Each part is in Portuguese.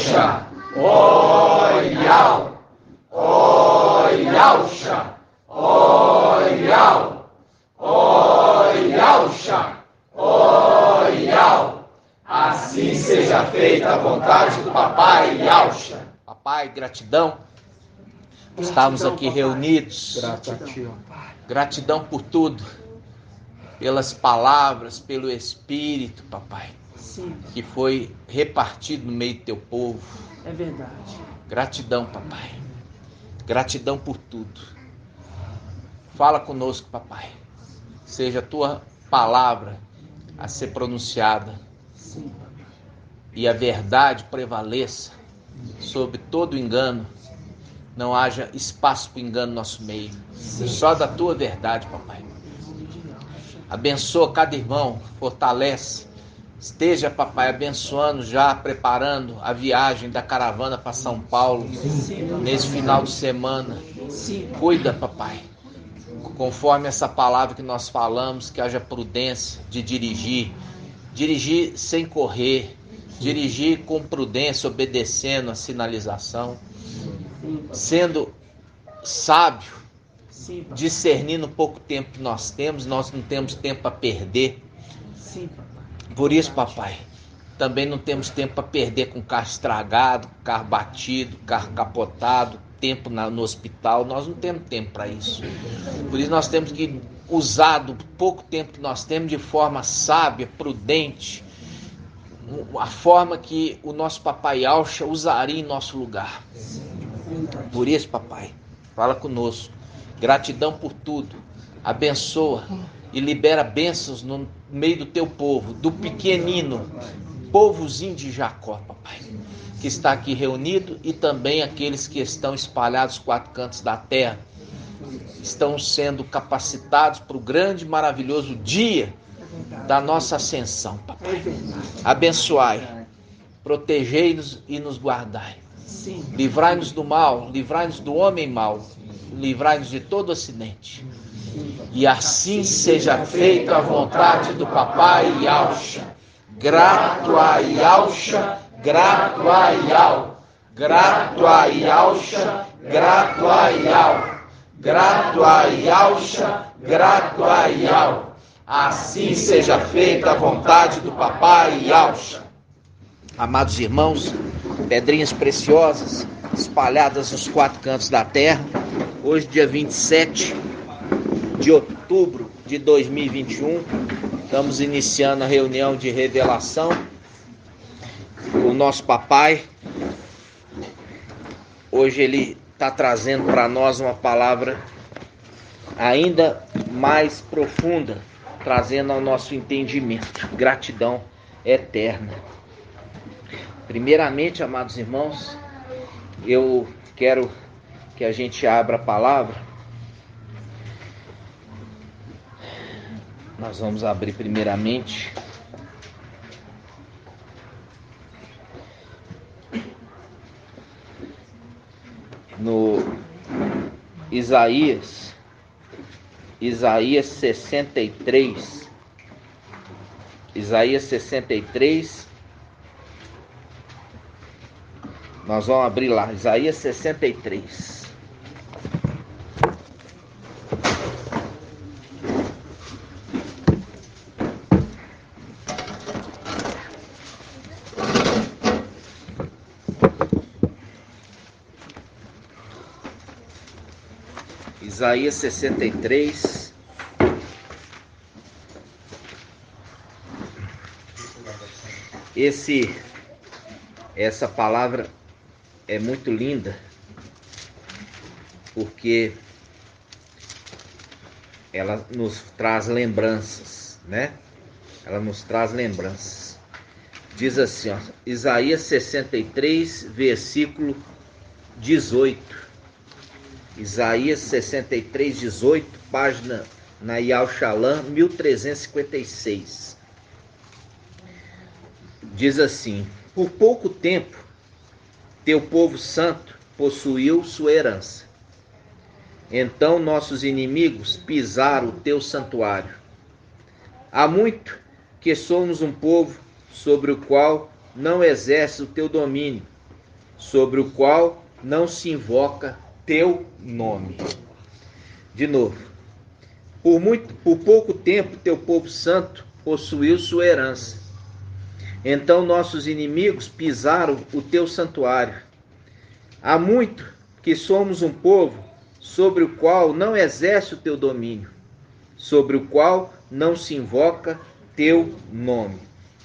Yalcha, ó Yal, ó Yalcha, ó Yal, ó Yalcha, ó Yal. Assim seja feita a vontade do Papai Yalcha. Papai, gratidão. Estamos aqui reunidos. Gratidão por tudo. Pelas palavras, pelo Espírito, papai. Sim. Que foi repartido no meio do teu povo. É verdade. Gratidão, papai. Gratidão por tudo. Fala conosco, papai. Seja a tua palavra a ser pronunciada. Sim. E a verdade prevaleça sobre todo engano. Não haja espaço para engano no nosso meio. Sim. Só da tua verdade, papai. Abençoa cada irmão, fortalece. Esteja, papai, abençoando já, preparando a viagem da caravana para São Paulo. Sim. Nesse final de semana. Sim. Cuida, papai. Conforme essa palavra que nós falamos, que haja prudência de dirigir. Dirigir sem correr. Dirigir com prudência, obedecendo a sinalização. Sendo sábio. Sim, Discernindo o pouco tempo que nós não temos tempo para perder. sim, papai. Por isso, papai, também não temos tempo para perder com carro estragado, carro batido, carro capotado, tempo no hospital. Nós não temos tempo para isso. Por isso nós temos que usar do pouco tempo que nós temos de forma sábia, prudente, a forma que o nosso Papai Yalcha usaria em nosso lugar. Por isso, papai, fala conosco. Gratidão por tudo. Abençoa e libera bênçãos no meio do teu povo, do pequenino, povozinho de Jacó, papai, que está aqui reunido, e também aqueles que estão espalhados nos 4 cantos da terra, estão sendo capacitados para o grande e maravilhoso dia da nossa ascensão, papai. Abençoai, protegei-nos e nos guardai. Sim. Livrai-nos do mal, livrai-nos do homem mau, livrai-nos de todo acidente. E assim seja feita a vontade do Papai Yalcha. Grato a Yalcha, grato a Yal. Grato a Yalcha, grato a Yal. Grato a Yalcha, grato a Yal. Assim seja feita a vontade do Papai Yalcha. Amados irmãos, pedrinhas preciosas espalhadas nos 4 cantos da terra. Hoje, dia 27 de outubro de 2021, estamos iniciando a reunião de revelação. O nosso papai, hoje ele está trazendo para nós uma palavra ainda mais profunda, trazendo ao nosso entendimento gratidão eterna. Primeiramente, amados irmãos, eu quero que a gente abra a palavra. Nós vamos abrir primeiramente no Isaías 63. Isaías 63. Nós vamos abrir lá, Isaías 63. Isaías 63. Essa palavra é muito linda, porque ela nos traz lembranças, né? Ela nos traz lembranças. Diz assim, ó, Isaías 63, versículo 18. Isaías 63, 18, página na Yal Shalom, 1356. Diz assim: por pouco tempo, teu povo santo possuiu sua herança. Então nossos inimigos pisaram o teu santuário. Há muito que somos um povo sobre o qual não exerce o teu domínio, sobre o qual não se invoca teu nome. De novo, por pouco tempo teu povo santo possuiu sua herança. Então nossos inimigos pisaram o teu santuário. Há muito que somos um povo sobre o qual não exerce o teu domínio, sobre o qual não se invoca teu nome.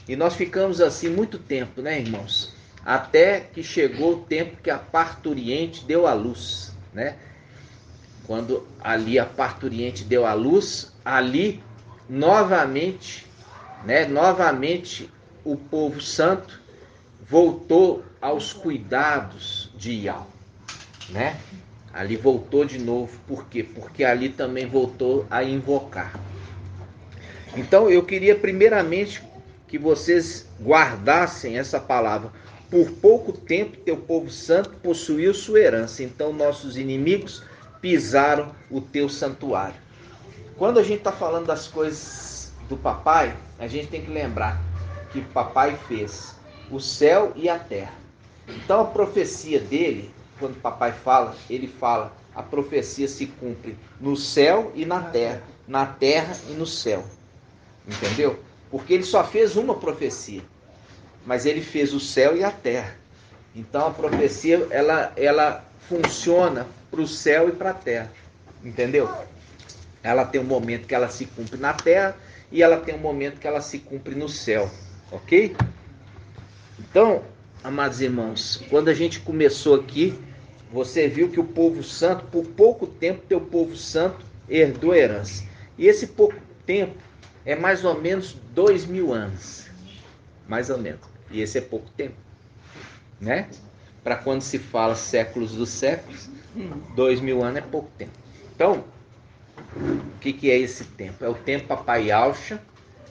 E nós ficamos assim muito tempo, né, irmãos? Até que chegou o tempo que a parturiente deu à luz, né? Quando ali a parturiente deu à luz, ali novamente, né, novamente o povo santo voltou aos cuidados de Iau, né? Ali voltou de novo, por quê? Porque ali também voltou a invocar. Então eu queria primeiramente que vocês guardassem essa palavra. Por pouco tempo teu povo santo possuiu sua herança, então nossos inimigos pisaram o teu santuário. Quando a gente está falando das coisas do papai, a gente tem que lembrar que o papai fez o céu e a terra. Então a profecia dele, quando o papai fala, ele fala, a profecia se cumpre no céu e na terra e no céu. Entendeu? Porque ele só fez uma profecia, mas ele fez o céu e a terra. Então a profecia ela funciona para o céu e para a terra. Entendeu? Ela tem um momento que ela se cumpre na terra e ela tem um momento que ela se cumpre no céu. Ok? Então, amados irmãos, quando a gente começou aqui, você viu que o povo santo, por pouco tempo, teu povo santo herdou a herança. E esse pouco tempo é mais ou menos 2000 anos. Mais ou menos. E esse é pouco tempo. Né? Para quando se fala séculos dos séculos, 2000 anos é pouco tempo. Então, o que é esse tempo? É o tempo Papai Yahshua.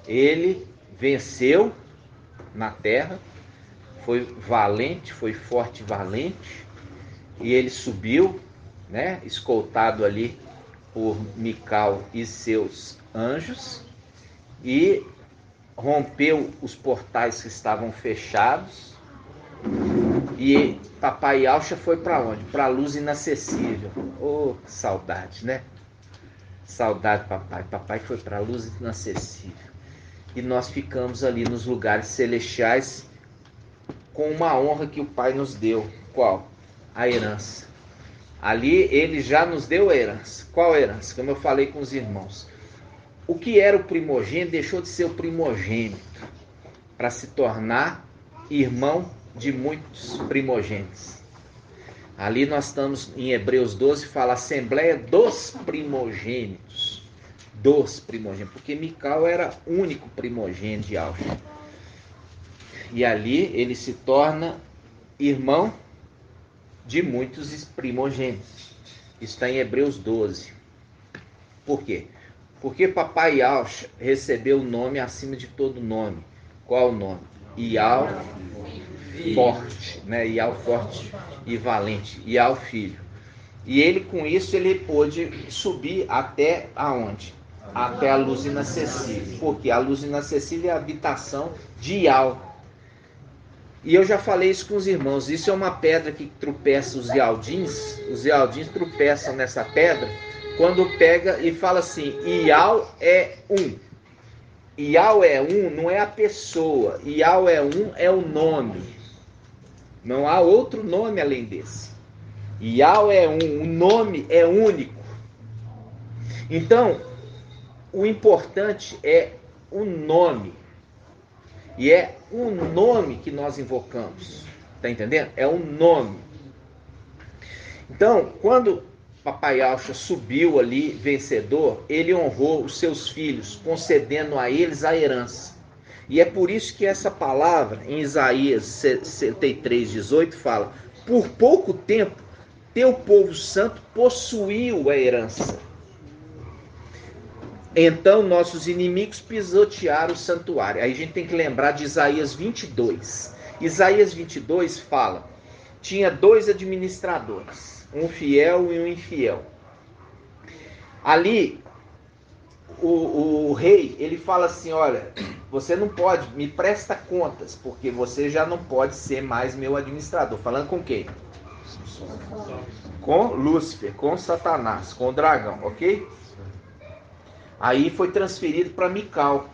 Ele venceu na terra, foi valente, foi forte e valente, e ele subiu, né, escoltado ali por Mical e seus anjos, e rompeu os portais que estavam fechados, e Papai Yahshua foi para onde? Para a luz inacessível. Oh, que saudade, né? Saudade, papai. Papai foi para a luz inacessível. E nós ficamos ali nos lugares celestiais com uma honra que o Pai nos deu. Qual? A herança. Ali ele já nos deu a herança. Qual a herança? Como eu falei com os irmãos. O que era o primogênito deixou de ser o primogênito para se tornar irmão de muitos primogênitos. Ali nós estamos em Hebreus 12, fala Assembleia dos Primogênitos. Dos primogênitos. Porque Mical era único primogênito de Yahshua. E ali ele se torna irmão de muitos primogênitos. Está em Hebreus 12. Por quê? Porque Papai Yahshua recebeu o nome acima de todo nome. Qual o nome? Iau forte, né? Iau forte e valente. Iau filho. E ele com isso ele pôde subir até aonde? Até a luz inacessível. Porque a luz inacessível é a habitação de Iau. E eu já falei isso com os irmãos. Isso é uma pedra que tropeça os Ialdins. Os Ialdins tropeçam nessa pedra quando pega e fala assim: Iau é um. Iau é um, não é a pessoa. Iau é um, é o nome. Não há outro nome além desse. Iau é um, o nome é único. Então, o importante é o nome. E é o nome que nós invocamos. Está entendendo? É o nome. Então, quando Papai Yahshua subiu ali vencedor, ele honrou os seus filhos, concedendo a eles a herança. E é por isso que essa palavra, em Isaías 63:18, fala: por pouco tempo, teu povo santo possuiu a herança. Então nossos inimigos pisotearam o santuário. Aí a gente tem que lembrar de Isaías 22. Isaías 22 fala: tinha 2 administradores, um fiel e um infiel. Ali, o rei, ele fala assim: olha, você não pode, me presta contas, porque você já não pode ser mais meu administrador. Falando com quem? Com Lúcifer, com Satanás, com o dragão, ok? Aí foi transferido para Mical.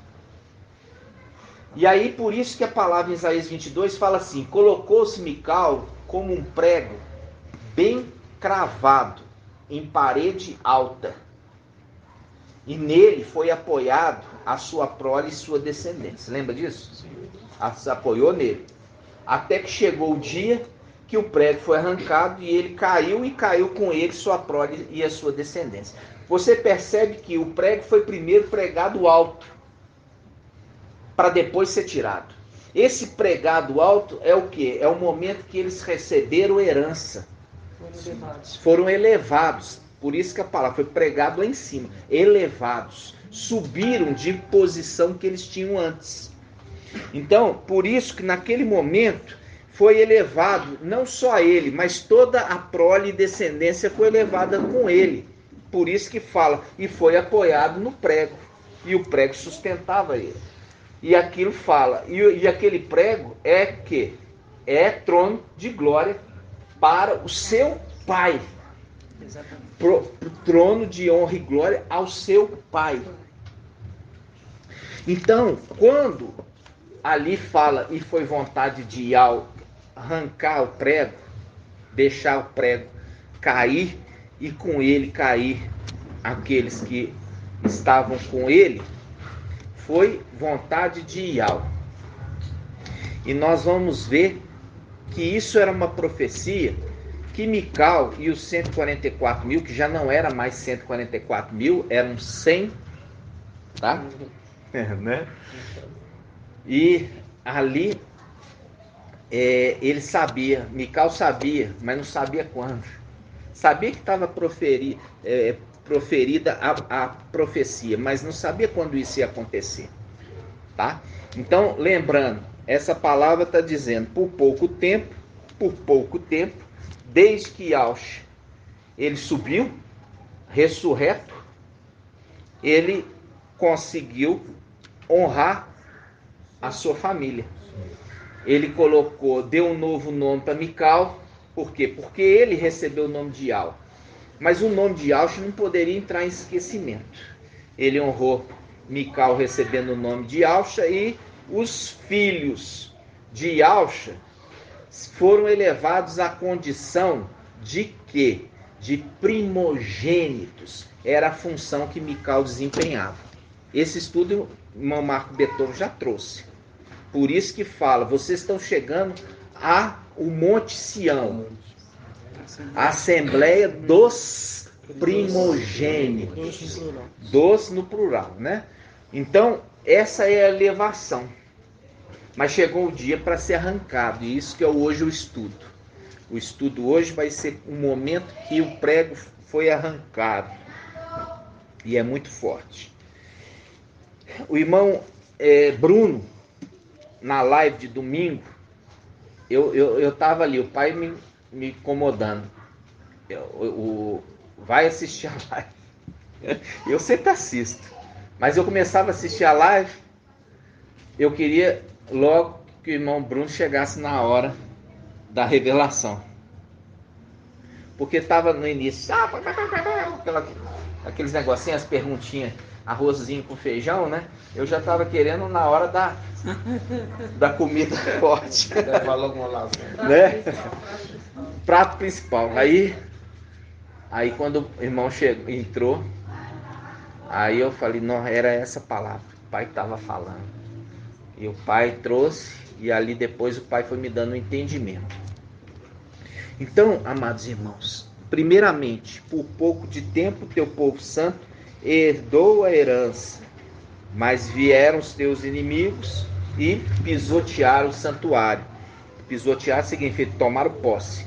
E aí por isso que a palavra em Isaías 22 fala assim: colocou-se Mical como um prego bem cravado em parede alta, e nele foi apoiado a sua prole e sua descendência. Lembra disso? Sim. Se apoiou nele. Até que chegou o dia que o prego foi arrancado e ele caiu, e caiu com ele sua prole e a sua descendência. Você percebe que o prego foi primeiro pregado alto, para depois ser tirado. Esse pregado alto é o quê? É o momento que eles receberam herança. Foram elevados. Por isso que a palavra foi pregado lá em cima. Elevados. Subiram de posição que eles tinham antes. Então, por isso que naquele momento foi elevado, não só ele, mas toda a prole e descendência foi elevada com ele. Por isso que fala, e foi apoiado no prego. E o prego sustentava ele. E aquilo fala, e aquele prego é que é trono de glória para o seu Pai. Trono de honra e glória ao seu Pai. Então, quando ali fala, e foi vontade de Yahweh arrancar o prego, deixar o prego cair, e com ele cair aqueles que estavam com ele, foi vontade de Yahweh. E nós vamos ver que isso era uma profecia que Mical e os 144 mil, que já não era mais 144 mil, eram 100, tá? Né? E ali ele sabia, Mical sabia, mas não sabia quando. Sabia que estava proferida a profecia, mas não sabia quando isso ia acontecer, tá? Então, lembrando, essa palavra está dizendo, por pouco tempo, desde que Yahshua, ele subiu, ressurreto, ele conseguiu honrar a sua família. Ele deu um novo nome para Mical. Por quê? Porque ele recebeu o nome de Yahweh. Mas o nome de Yahshua não poderia entrar em esquecimento. Ele honrou Mical recebendo o nome de Yahshua, e os filhos de Yahshua foram elevados à condição de quê? De primogênitos. Era a função que Mical desempenhava. Esse estudo o irmão Marco Beethoven já trouxe. Por isso que fala, vocês estão chegando ao Monte Sião, a Assembleia dos primogênitos. Dos no plural, né? Então, essa é a elevação. Mas chegou o dia para ser arrancado, e isso que é hoje o estudo. O estudo hoje vai ser um momento que o prego foi arrancado. E é muito forte. O irmão Bruno, na live de domingo, eu estava ali, o pai me incomodando. Vai assistir a live. Eu sempre assisto. Mas eu começava a assistir a live, eu queria logo que o irmão Bruno chegasse na hora da revelação. Porque estava no início, aqueles negocinhos, as perguntinhas, arrozinho com feijão, né? Eu já estava querendo na hora da comida forte. Né? Prato principal. Aí quando o irmão entrou, aí eu falei, não, era essa palavra que o pai estava falando. E o pai trouxe, e ali depois o pai foi me dando um entendimento. Então, amados irmãos, primeiramente, por pouco de tempo, teu povo santo herdou a herança, mas vieram os teus inimigos e pisotearam o santuário. Pisotear significa tomar posse.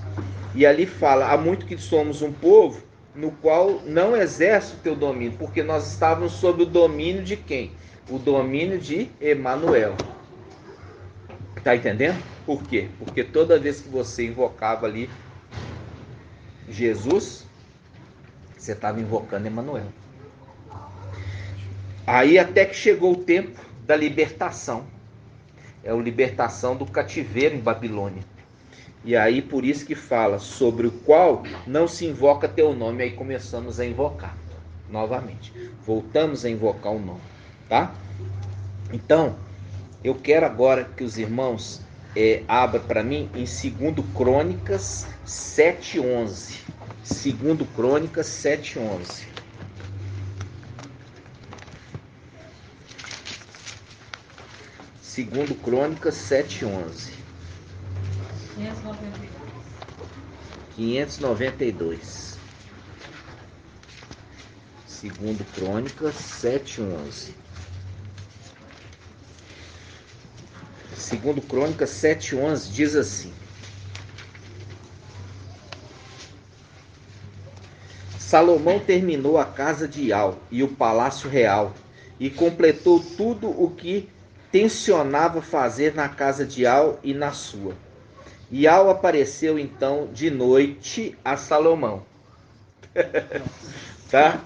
E ali fala, há muito que somos um povo no qual não exerce o teu domínio, porque nós estávamos sob o domínio de quem? O domínio de Emanuel. Está entendendo? Por quê? Porque toda vez que você invocava ali Jesus, você estava invocando Emanuel. Aí até que chegou o tempo da libertação. É a libertação do cativeiro em Babilônia. E aí por isso que fala, sobre o qual não se invoca teu nome. Aí começamos a invocar novamente. Voltamos a invocar o nome, tá? Então, eu quero agora que os irmãos abram para mim em 2 Crônicas 7:11. 2 Crônicas 7:11. 2 Crônicas 7:11. 592. 2 Crônicas 7:11. 2 Crônicas 7:11 diz assim: Salomão terminou a casa de Ial e o palácio real, e completou tudo o que tencionava fazer na casa de Ial e na sua. Ial apareceu então de noite a Salomão. Tá?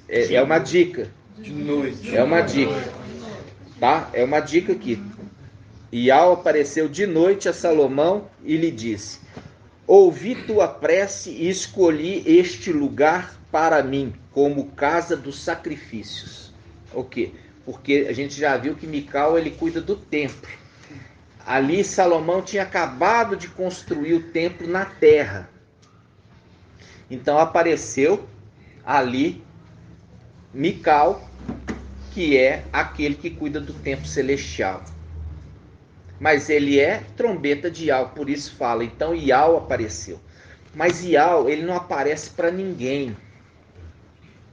É uma dica. De noite. É uma dica. Tá? É uma dica aqui. Ial apareceu de noite a Salomão e lhe disse: ouvi tua prece e escolhi este lugar para mim como casa dos sacrifícios. O quê? Porque a gente já viu que Mical ele cuida do templo. Ali Salomão tinha acabado de construir o templo na terra. Então apareceu ali Mical, que é aquele que cuida do templo celestial. Mas ele é trombeta de Ial, por isso fala. Então Ial apareceu. Mas Ial, ele não aparece para ninguém.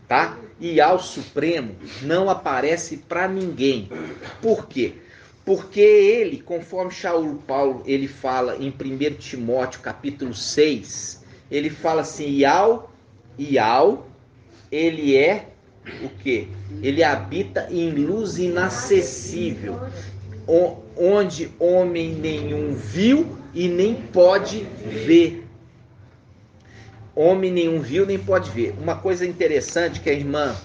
Tá? Ial Supremo não aparece para ninguém. Por quê? Porque ele, conforme Shaul Paulo, ele fala em 1 Timóteo capítulo 6, ele fala assim, Ial, ele é o quê? Ele habita em luz inacessível, onde homem nenhum viu e nem pode ver. Homem nenhum viu nem pode ver. Uma coisa interessante que a irmã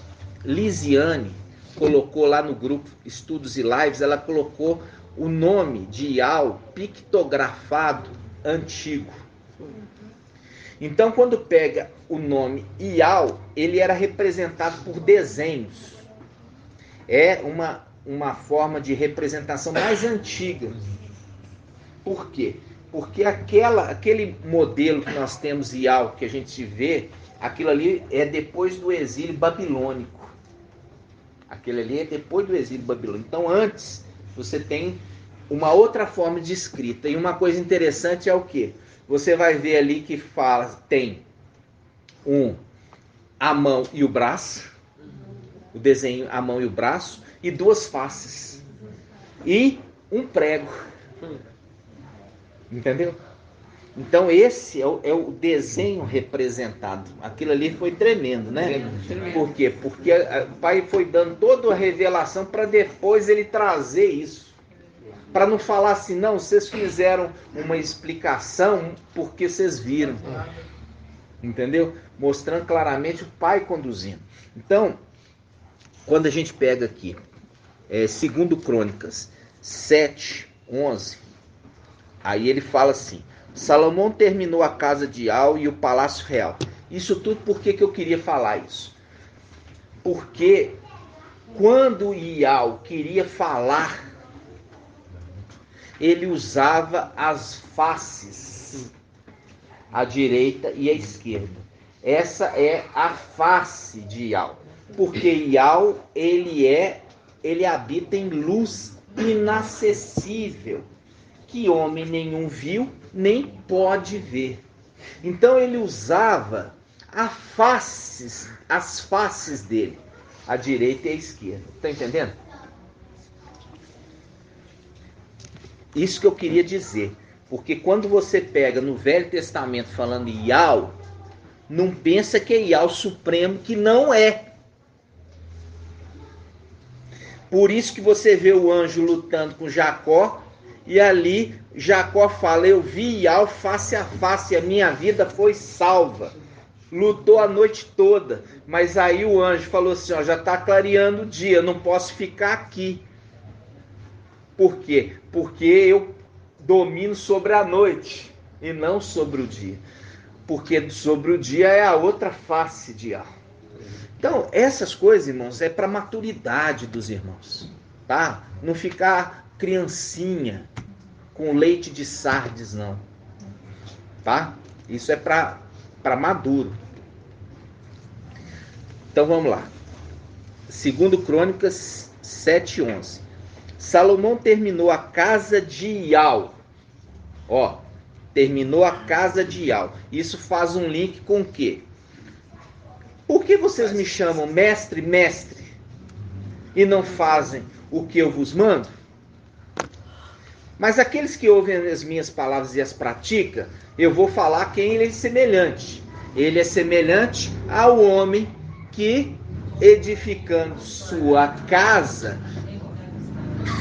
Lisiane colocou lá no grupo Estudos e Lives, ela colocou o nome de Ial pictografado antigo. Então, quando pega o nome Ial, ele era representado por desenhos. É uma forma de representação mais antiga. Por quê? Porque aquele modelo que nós temos Ial, que a gente vê, aquilo ali é depois do exílio babilônico. Aquele ali é depois do exílio babilônico. Então, antes, você tem uma outra forma de escrita. E uma coisa interessante é o quê? Você vai ver ali que tem a mão e o braço, o desenho, a mão e o braço, e duas faces. E um prego. Entendeu? Então esse é o desenho representado. Aquilo ali foi tremendo, né? Por quê? Porque o pai foi dando toda a revelação para depois ele trazer isso. Para não falar assim, não, vocês fizeram uma explicação porque vocês viram. Entendeu? Mostrando claramente o pai conduzindo. Então, quando a gente pega aqui, 2 Crônicas 7:11, aí ele fala assim, Salomão terminou a casa de Ial e o palácio real. Isso tudo por que eu queria falar isso? Porque quando Ial queria falar, ele usava as faces, a direita e a esquerda. Essa é a face de Ial. Porque Ial, ele habita em luz inacessível, que homem nenhum viu, nem pode ver. Então ele usava as faces dele, a direita e a esquerda. Está entendendo? Isso que eu queria dizer. Porque quando você pega no Velho Testamento falando Ial, não pensa que é Ial Supremo, que não é. Por isso que você vê o anjo lutando com Jacó, e ali Jacó fala, eu vi Ial face a face, a minha vida foi salva. Lutou a noite toda, mas aí o anjo falou assim, ó, já está clareando o dia, não posso ficar aqui. Por quê? Porque eu domino sobre a noite e não sobre o dia. Porque sobre o dia é a outra face de Yah. Então, essas coisas, irmãos, é para a maturidade dos irmãos, tá? Não ficar criancinha com leite de Sardes, não. Tá? Isso é para maduro. Então, vamos lá. 2 Crônicas 7:11. Salomão terminou a casa de Ial. Ó, terminou a casa de Ial. Isso faz um link com o quê? Por que vocês me chamam mestre, mestre, e não fazem o que eu vos mando? Mas aqueles que ouvem as minhas palavras e as praticam, eu vou falar quem ele é semelhante. Ele é semelhante ao homem que, edificando sua casa,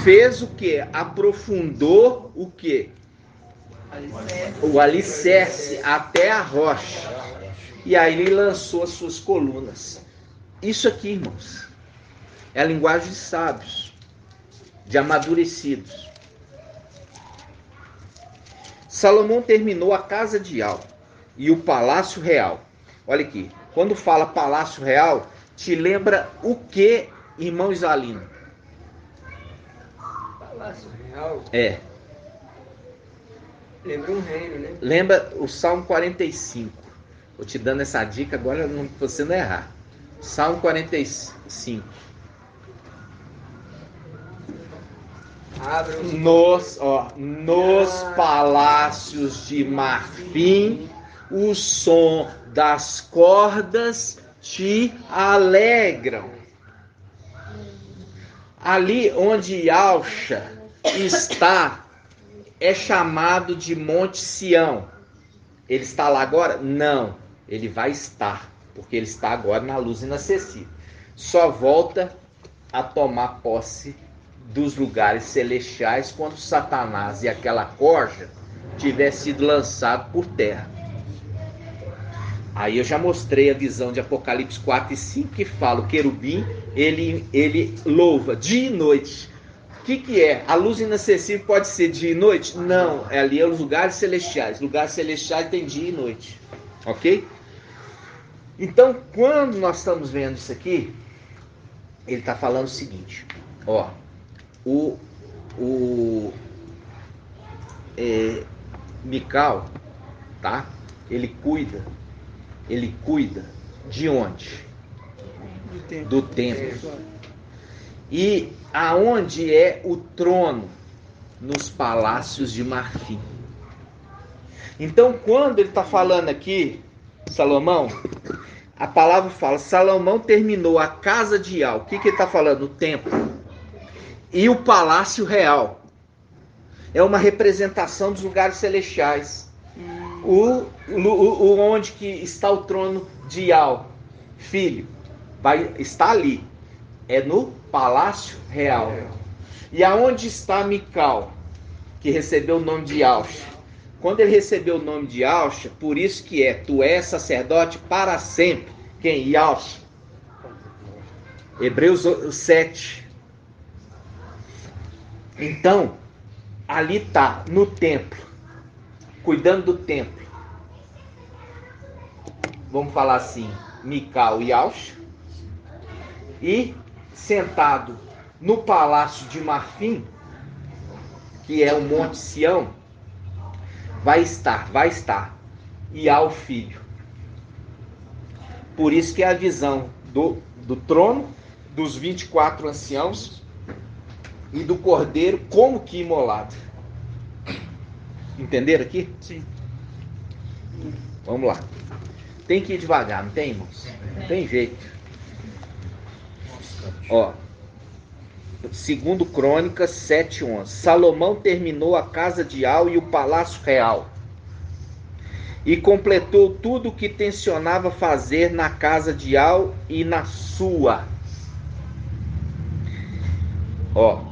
fez o quê? Aprofundou o quê? O alicerce até a rocha. E aí ele lançou as suas colunas. Isso aqui, irmãos, é a linguagem de sábios, de amadurecidos. Salomão terminou a casa de Ial e o palácio real. Olha aqui, quando fala palácio real, te lembra o que, irmão Isalino? Palácio real. É. Lembra um reino, né? Lembra o Salmo 45. Vou te dando essa dica agora para você não errar. Salmo 45. Nos palácios de marfim, o som das cordas te alegram. Ali onde Yalcha está, é chamado de Monte Sião. Ele está lá agora? Não, ele vai estar, porque ele está agora na luz inacessível. Só volta a tomar posse dos lugares celestiais quando Satanás e aquela corja tiver sido lançado por terra. Aí eu já mostrei a visão de Apocalipse 4 e 5 que fala o querubim, ele louva dia e noite. O que é? A luz inacessível pode ser dia e noite? Não, ali é os lugares celestiais. Lugares celestiais tem dia e noite. Ok? Então, quando nós estamos vendo isso aqui, ele está falando o seguinte, ó. Mical, tá? Ele cuida de onde? Do templo. E aonde é o trono? Nos palácios de marfim. Então, quando ele está falando aqui, Salomão, a palavra fala, Salomão terminou a casa de Ial. O que ele está falando? O templo. E o palácio real. É uma representação dos lugares celestiais. Onde que está o trono de Ial, filho, está ali. É no palácio real. E aonde está Mical, que recebeu o nome de Yalcha? Quando ele recebeu o nome de Yalcha, por isso que tu és sacerdote para sempre. Quem? Yalcha. Hebreus 7. Então, ali está, no templo, cuidando do templo. Vamos falar assim, Mical e Yalcha. E sentado no palácio de marfim, que é o Monte Sião, vai estar Ial filho. Por isso que é a visão do trono, dos 24 anciãos e do cordeiro como que imolado. Entenderam aqui? Sim. Vamos lá. Tem que ir devagar, não tem, irmãos? Não tem jeito. Ó, 2 Crônicas 7:11. Salomão terminou a casa de Ial e o palácio real, e completou tudo o que tencionava fazer na casa de Ial e na sua. Ó,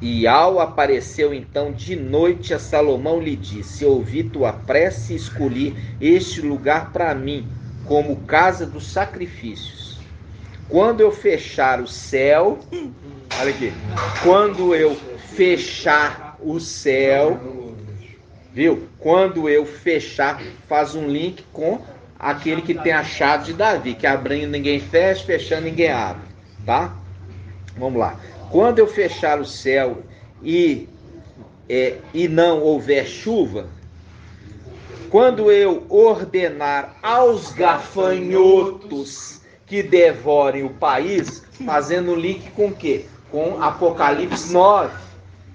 Ial apareceu então de noite a Salomão, lhe disse: ouvi tua prece e escolhi este lugar para mim como casa dos sacrifícios. Quando eu fechar o céu, olha aqui, quando eu fechar o céu, viu? Quando eu fechar, faz um link com aquele que tem a chave de Davi, que abrindo ninguém fecha, fechando ninguém abre, tá? Vamos lá. Quando eu fechar o céu e não houver chuva, quando eu ordenar aos gafanhotos que devorem o país, fazendo link com o quê? Com Apocalipse 9.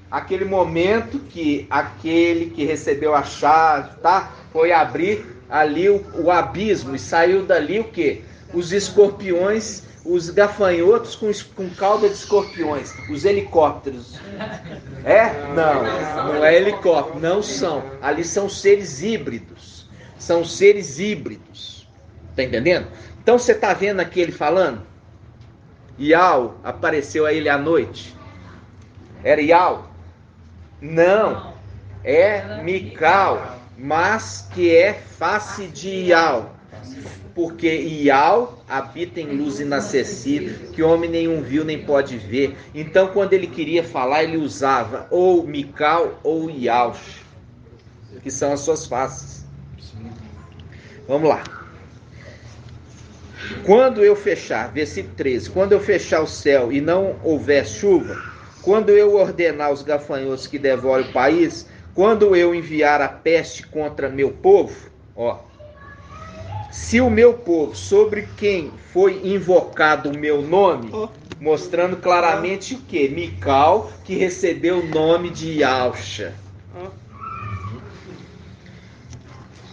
Aquele momento que aquele que recebeu a chave, tá? Foi abrir ali o abismo e saiu dali o quê? Os escorpiões, os gafanhotos com cauda de escorpiões, os helicópteros. Não é helicóptero, não são. Ali são seres híbridos. São seres híbridos. Tá entendendo? Então você tá vendo aqui ele falando? Iau apareceu a ele à noite. Era Iau? Não. É Mical, mas que é face de Iau. Porque Iau habita em luz inacessível, que homem nenhum viu nem pode ver. Então, quando ele queria falar, ele usava ou Mical ou Iau, que são as suas faces. Vamos lá. Quando eu fechar, versículo 13, quando eu fechar o céu e não houver chuva, quando eu ordenar os gafanhotos que devorem o país, quando eu enviar a peste contra meu povo, se o meu povo, sobre quem foi invocado o meu nome, mostrando claramente o que? Mical, que recebeu o nome de Yahusha.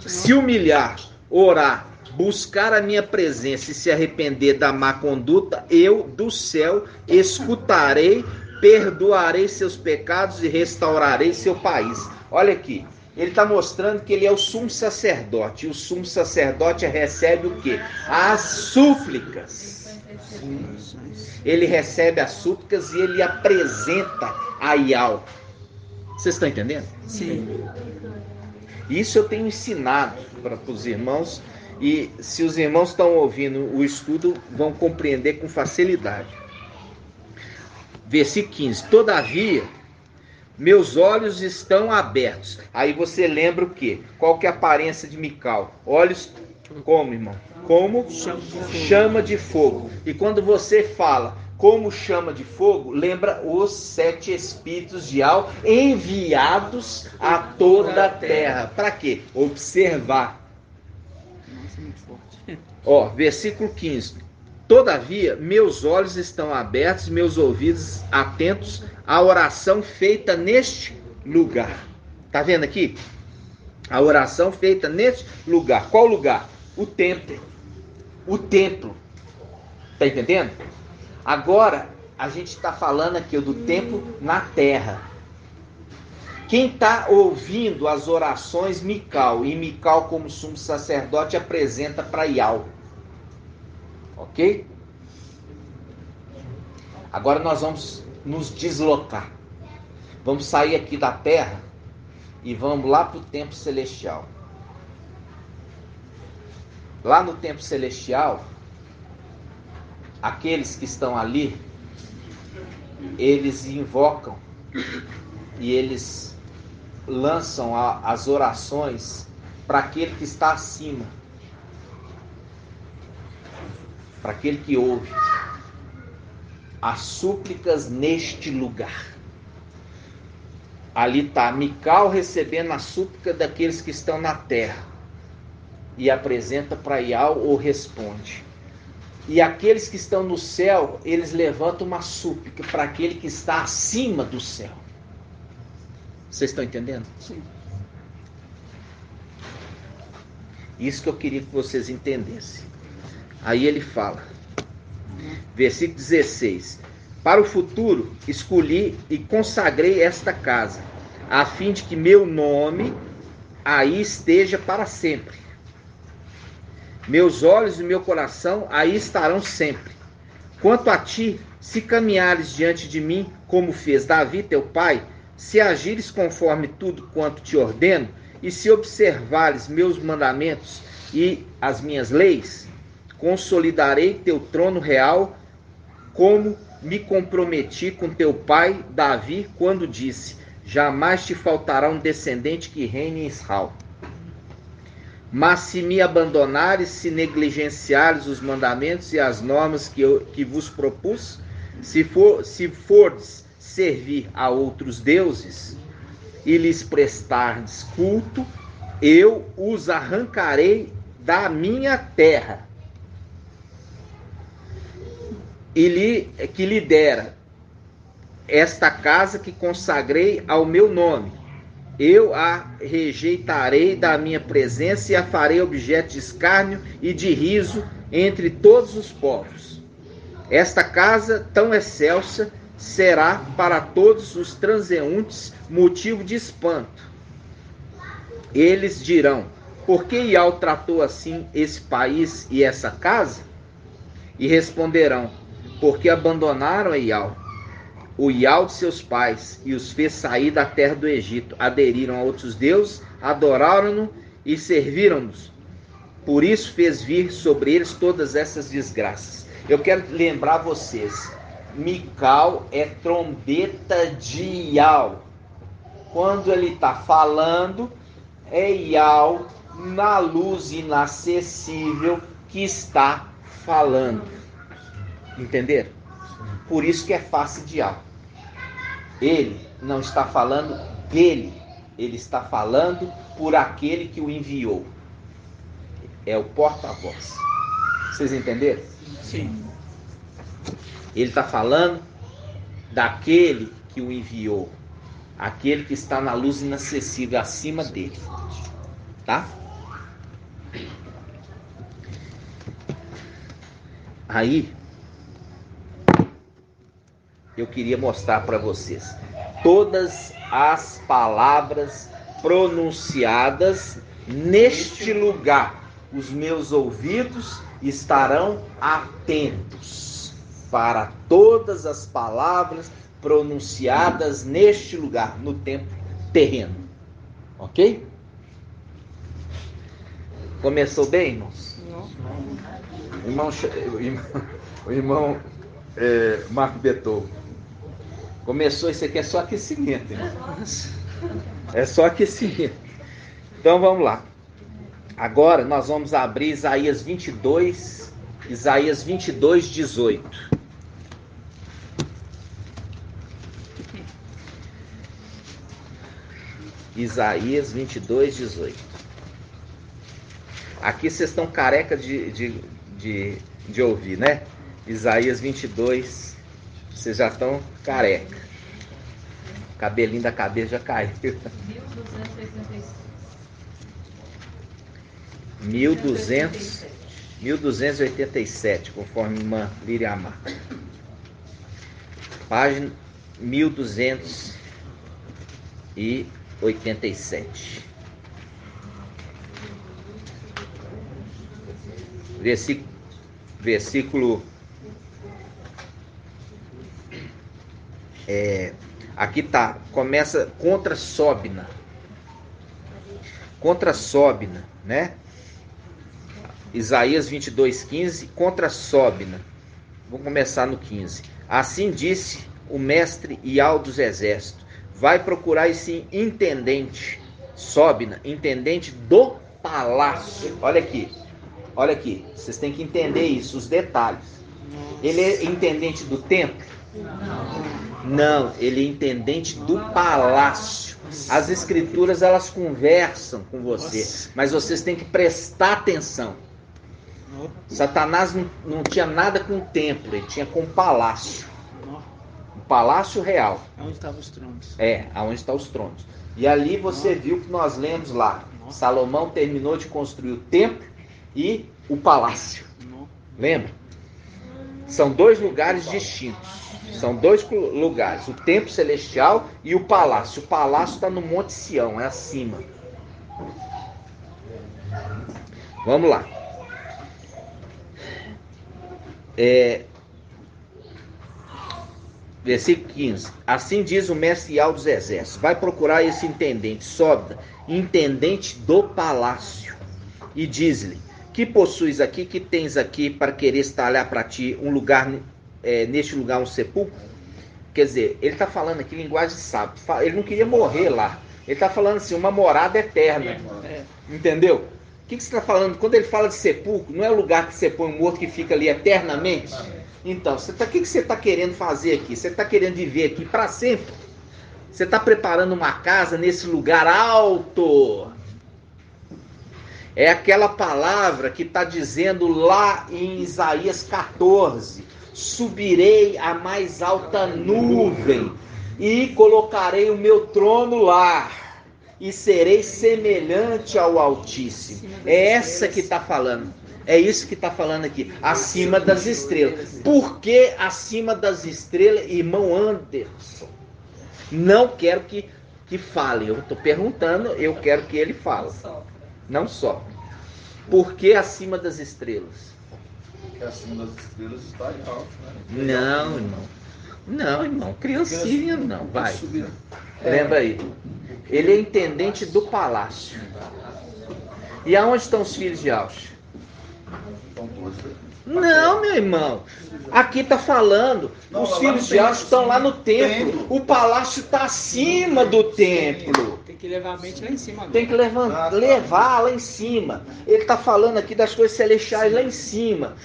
Se humilhar, orar, buscar a minha presença e se arrepender da má conduta, eu do céu escutarei, perdoarei seus pecados e restaurarei seu país. Olha aqui. Ele está mostrando que ele é o sumo sacerdote. E o sumo sacerdote recebe o quê? As súplicas. Ele recebe as súplicas e ele apresenta a Iau. Vocês estão entendendo? Sim. Isso eu tenho ensinado para os irmãos. E se os irmãos estão ouvindo o estudo, vão compreender com facilidade. Versículo 15. Todavia, meus olhos estão abertos. Aí você lembra o quê? Qual que é a aparência de Mical? Olhos como, irmão? Como chama de fogo. E quando você fala como chama de fogo, lembra os 7 espíritos de Al enviados a toda a terra. Para quê? Observar. Nossa, muito forte. Versículo 15. Todavia, meus olhos estão abertos, meus ouvidos atentos à oração feita neste lugar. Tá vendo aqui? A oração feita neste lugar. Qual lugar? O templo. O templo. Tá entendendo? Agora, a gente está falando aqui do templo na terra. Quem está ouvindo as orações, Mical, e Mical, como sumo sacerdote, apresenta para Iau. Ok? Agora nós vamos nos deslocar. Vamos sair aqui da terra e vamos lá para o templo celestial. Lá no templo celestial, aqueles que estão ali, eles invocam e eles lançam as orações para aquele que está acima, para aquele que ouve as súplicas neste lugar. Ali está Mical recebendo a súplica daqueles que estão na terra e apresenta para Iau ou responde. E aqueles que estão no céu, eles levantam uma súplica para aquele que está acima do céu. Vocês estão entendendo? Sim. Isso que eu queria que vocês entendessem. Aí ele fala, versículo 16: para o futuro escolhi e consagrei esta casa, a fim de que meu nome aí esteja para sempre. Meus olhos e meu coração aí estarão sempre. Quanto a ti, se caminhares diante de mim, como fez Davi teu pai, se agires conforme tudo quanto te ordeno, e se observares meus mandamentos e as minhas leis, consolidarei teu trono real como me comprometi com teu pai Davi quando disse: jamais te faltará um descendente que reine em Israel. Mas se me abandonares, se negligenciares os mandamentos e as normas que vos propus, se fordes servir a outros deuses e lhes prestardes culto, eu os arrancarei da minha terra e que lhe dera esta casa que consagrei ao meu nome. Eu a rejeitarei da minha presença e a farei objeto de escárnio e de riso entre todos os povos. Esta casa tão excelsa será para todos os transeuntes motivo de espanto. Eles dirão: por que Iau tratou assim esse país e essa casa? E responderão: porque abandonaram a Iau, o Iau de seus pais, e os fez sair da terra do Egito. Aderiram a outros deuses, adoraram-no e serviram-nos. Por isso fez vir sobre eles todas essas desgraças. Eu quero lembrar vocês, Mical é trombeta de Iau. Quando ele está falando, é Iau, na luz inacessível, que está falando. Entenderam? Por isso que é face de Iau. Ele não está falando dele, ele está falando por aquele que o enviou. É o porta-voz. Vocês entenderam? Sim. Ele está falando daquele que o enviou, aquele que está na luz inacessível acima dele. Tá? Aí eu queria mostrar para vocês todas as palavras pronunciadas neste lugar. Os meus ouvidos estarão atentos para todas as palavras pronunciadas neste lugar, no tempo terreno. Ok? Começou bem, irmãos? Não. O irmão Marco Beethoven. Começou, isso aqui é só aquecimento, irmão. É só aquecimento. Então vamos lá. Agora nós vamos abrir Isaías 22, 18. Isaías 22, 18. Aqui vocês estão careca de ouvir, né? Isaías 22, vocês já estão careca. O cabelinho da cabeça já caiu. 1287, conforme irmã Líria Amar. Página 1287. Versículo aqui tá, começa contra Sóbina, né? Isaías 22:15, contra Sóbina. Vou começar no 15. Assim disse o mestre Iau dos exércitos: vai procurar esse intendente, Sóbina, intendente do palácio. Olha aqui, vocês têm que entender isso, os detalhes. Ele é intendente do templo? Não, ele é intendente do palácio. As escrituras, elas conversam com você, mas vocês têm que prestar atenção. Satanás não tinha nada com o templo, ele tinha com o palácio. O palácio real. Onde estavam os tronos? Aonde estão os tronos. E ali você viu que nós lemos lá. Salomão terminou de construir o templo e o palácio. Lembra? São dois lugares distintos. São dois lugares, o templo celestial e o palácio. O palácio está no Monte Sião, é acima. Vamos lá. Versículo 15. Assim diz o mestre Iau dos exércitos: vai procurar esse intendente, Sóbina, intendente do palácio, e diz-lhe: que possuis aqui, que tens aqui para querer estalhar para ti um lugar neste lugar um sepulcro. Quer dizer, ele está falando aqui linguagem sábia. Ele não queria morrer lá. Ele está falando assim, uma morada eterna. Entendeu? O que você está falando? Quando ele fala de sepulcro, não é o lugar que você põe um morto que fica ali eternamente? Então, o que você está querendo fazer aqui? Você está querendo viver aqui para sempre? Você está preparando uma casa nesse lugar alto? É aquela palavra que está dizendo lá em Isaías 14: subirei à mais alta nuvem e colocarei o meu trono lá, e serei semelhante ao Altíssimo. É essa que está falando. É isso que está falando aqui. Acima das estrelas. Por que acima das estrelas, irmão Anderson? Não quero que fale. Eu estou perguntando, eu quero que ele fale. Não só. Por que acima das estrelas? Porque acima das estrelas está em alto, né? Não, irmão. Não, irmão. Criancinha não. Vai. Lembra aí. Ele é intendente do palácio. E aonde estão os filhos de Aush? Não, meu irmão. Aqui está falando, os filhos de Aush estão lá no templo. O palácio está acima do templo. Tem que levar a mente lá em cima agora. Tem que levar lá em cima. Ele está falando aqui das coisas celestiais lá em cima.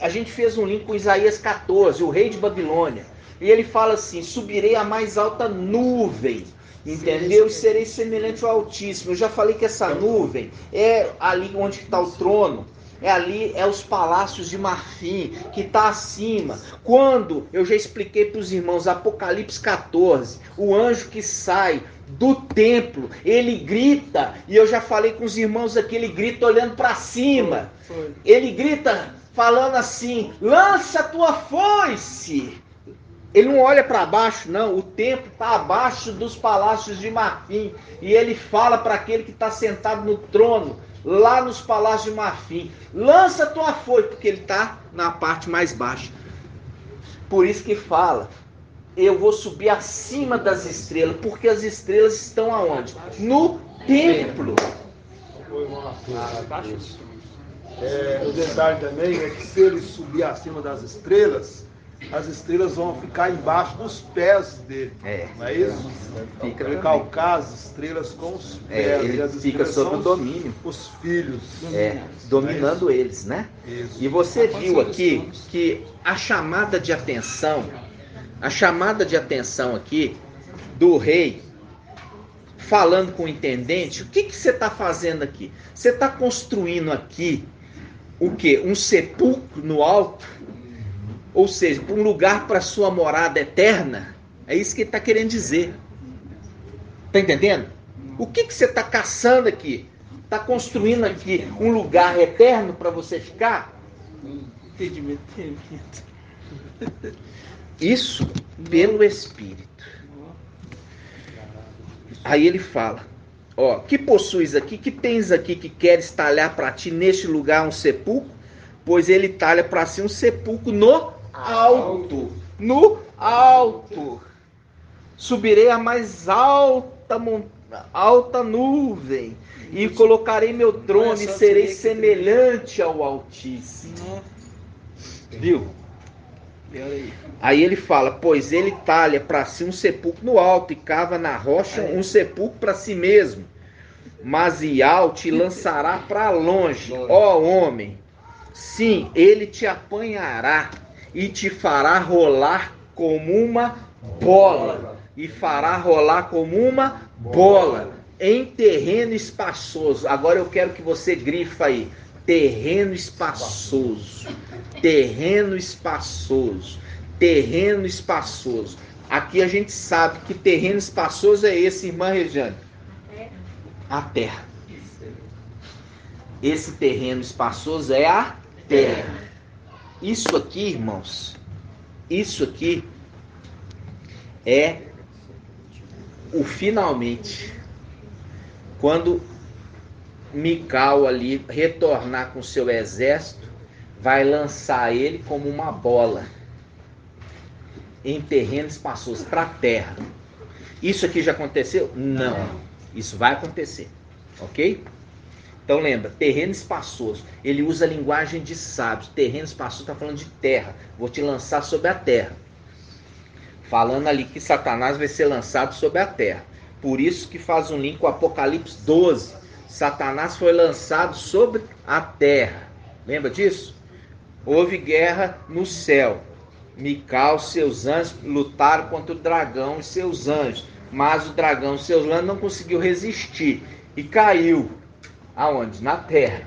A gente fez um link com Isaías 14, o rei de Babilônia. E ele fala assim: subirei à mais alta nuvem. Entendeu? E serei semelhante ao Altíssimo. Eu já falei que essa nuvem é ali onde está o trono. É os palácios de marfim, que está acima. Quando, eu já expliquei para os irmãos, Apocalipse 14, o anjo que sai do templo, ele grita, e eu já falei com os irmãos aqui, ele grita olhando para cima. Ele grita falando assim: lança a tua foice. Ele não olha para baixo, não. O templo está abaixo dos palácios de marfim. E ele fala para aquele que está sentado no trono, lá nos palácios de marfim: lança a tua foice, porque ele está na parte mais baixa. Por isso que fala: eu vou subir acima das estrelas, porque as estrelas estão aonde? No templo. O detalhe também é que se ele subir acima das estrelas, as estrelas vão ficar embaixo dos pés dele. Não é isso? Fica Ele calcar as estrelas com os pés. Ele e as fica estrelas sob são o domínio. Os filhos. Dominando eles, né? Isso. E você viu aqui que a chamada de atenção aqui do rei, falando com o intendente, o que você está fazendo aqui? Você está construindo aqui o quê? Um sepulcro no alto? Ou seja, um lugar para sua morada eterna? É isso que ele está querendo dizer. Está entendendo? O que você está caçando aqui? Está construindo aqui um lugar eterno para você ficar? Entendimento. Isso pelo Espírito. Aí ele fala: ó, que possuis aqui, que tens aqui, que queres talhar para ti neste lugar um sepulcro? Pois ele talha para si um sepulcro no alto. No alto. Subirei a mais alta nuvem, e colocarei meu trono, e serei semelhante ao Altíssimo. Viu? Aí ele fala: pois ele talha para si um sepulcro no alto, e cava na rocha um sepulcro para si mesmo. Mas Ial te lançará para longe, ó homem. Sim, ele te apanhará e te fará rolar como uma bola. E fará rolar como uma bola em terreno espaçoso. Agora eu quero que você grifa aí: terreno espaçoso. Terreno espaçoso. Terreno espaçoso. Aqui a gente sabe que terreno espaçoso é esse, irmã Regiane? A terra. Esse terreno espaçoso é a terra. Isso aqui, irmãos, isso aqui é o finalmente. Quando Mical ali retornar com seu exército, vai lançar ele como uma bola em terreno espaçoso, para a terra. Isso aqui já aconteceu? Não. Isso vai acontecer. Ok? Então lembra, terreno espaçoso. Ele usa a linguagem de sábios. Terreno espaçoso está falando de terra. Vou te lançar sobre a terra. Falando ali que Satanás vai ser lançado sobre a terra. Por isso que faz um link com o Apocalipse 12. Satanás foi lançado sobre a terra. Lembra disso? Houve guerra no céu. Micael, seus anjos lutaram contra o dragão e seus anjos. Mas o dragão e seus anjos não conseguiu resistir. E caiu. Aonde? Na terra.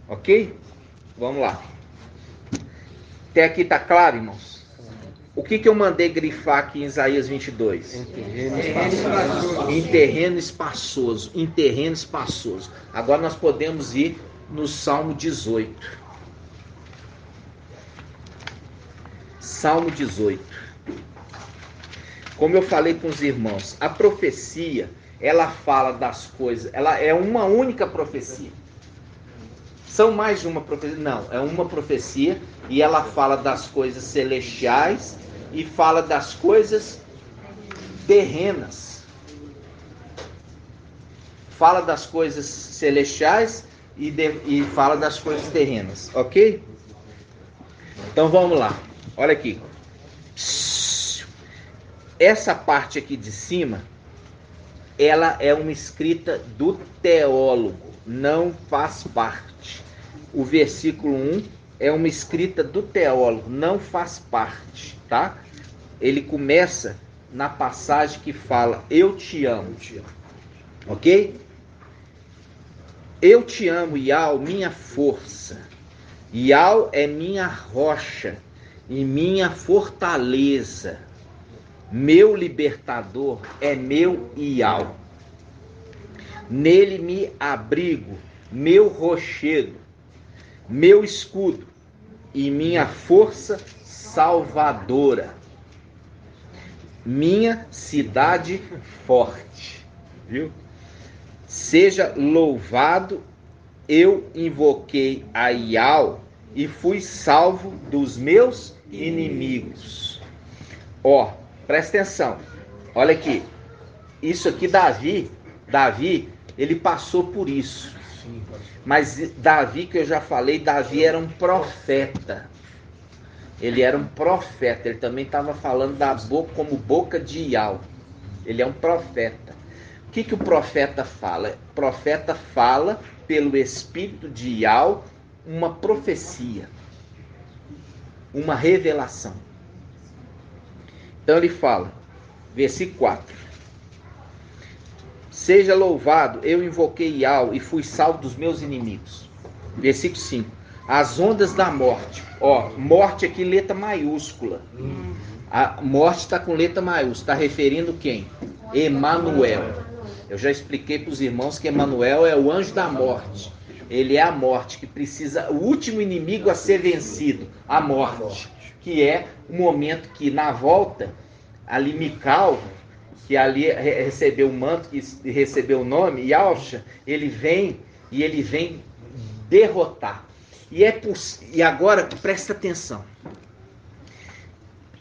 Ok? Vamos lá. Até aqui está claro, irmãos? O que eu mandei grifar aqui em Isaías 22? Em terreno espaçoso. Em terreno espaçoso. Agora nós podemos ir no Salmo 18. Salmo 18. Como eu falei com os irmãos, a profecia, ela fala das coisas, ela é uma única profecia. São mais de uma profecia? Não, é uma profecia e ela fala das coisas celestiais e fala das coisas terrenas. Fala das coisas celestiais e fala das coisas terrenas, ok? Então vamos lá, olha aqui. Essa parte aqui de cima, ela é uma escrita do teólogo, não faz parte. O versículo 1 é uma escrita do teólogo, não faz parte, tá? Ele começa na passagem que fala, eu te amo, ok? Eu te amo, Yahweh, minha força. Yahweh é minha rocha e minha fortaleza. Meu libertador é meu Yahweh. Nele me abrigo, meu rochedo, meu escudo e minha força salvadora. Minha cidade forte. Viu? Seja louvado, eu invoquei a Yahweh e fui salvo dos meus inimigos. Ó, presta atenção. Olha aqui. Isso aqui Davi, ele passou por isso. Mas Davi, que eu já falei, Davi era um profeta. Ele era um profeta. Ele também estava falando da boca como boca de Yahweh. Ele é um profeta. O que o profeta fala? O profeta fala pelo Espírito de Yahweh uma profecia, uma revelação. Então ele fala, versículo 4. Seja louvado, eu invoquei Yahweh e fui salvo dos meus inimigos. Versículo 5. As ondas da morte. Ó, morte aqui, letra maiúscula. A morte está com letra maiúscula. Está referindo quem? Emanuel. Eu já expliquei para os irmãos que Emanuel é o anjo da morte. Ele é a morte que precisa, o último inimigo a ser vencido, a morte. Que é o momento que na volta, ali Micael, que ali recebeu o manto, que recebeu o nome, Yahshua, ele vem derrotar. E agora, presta atenção.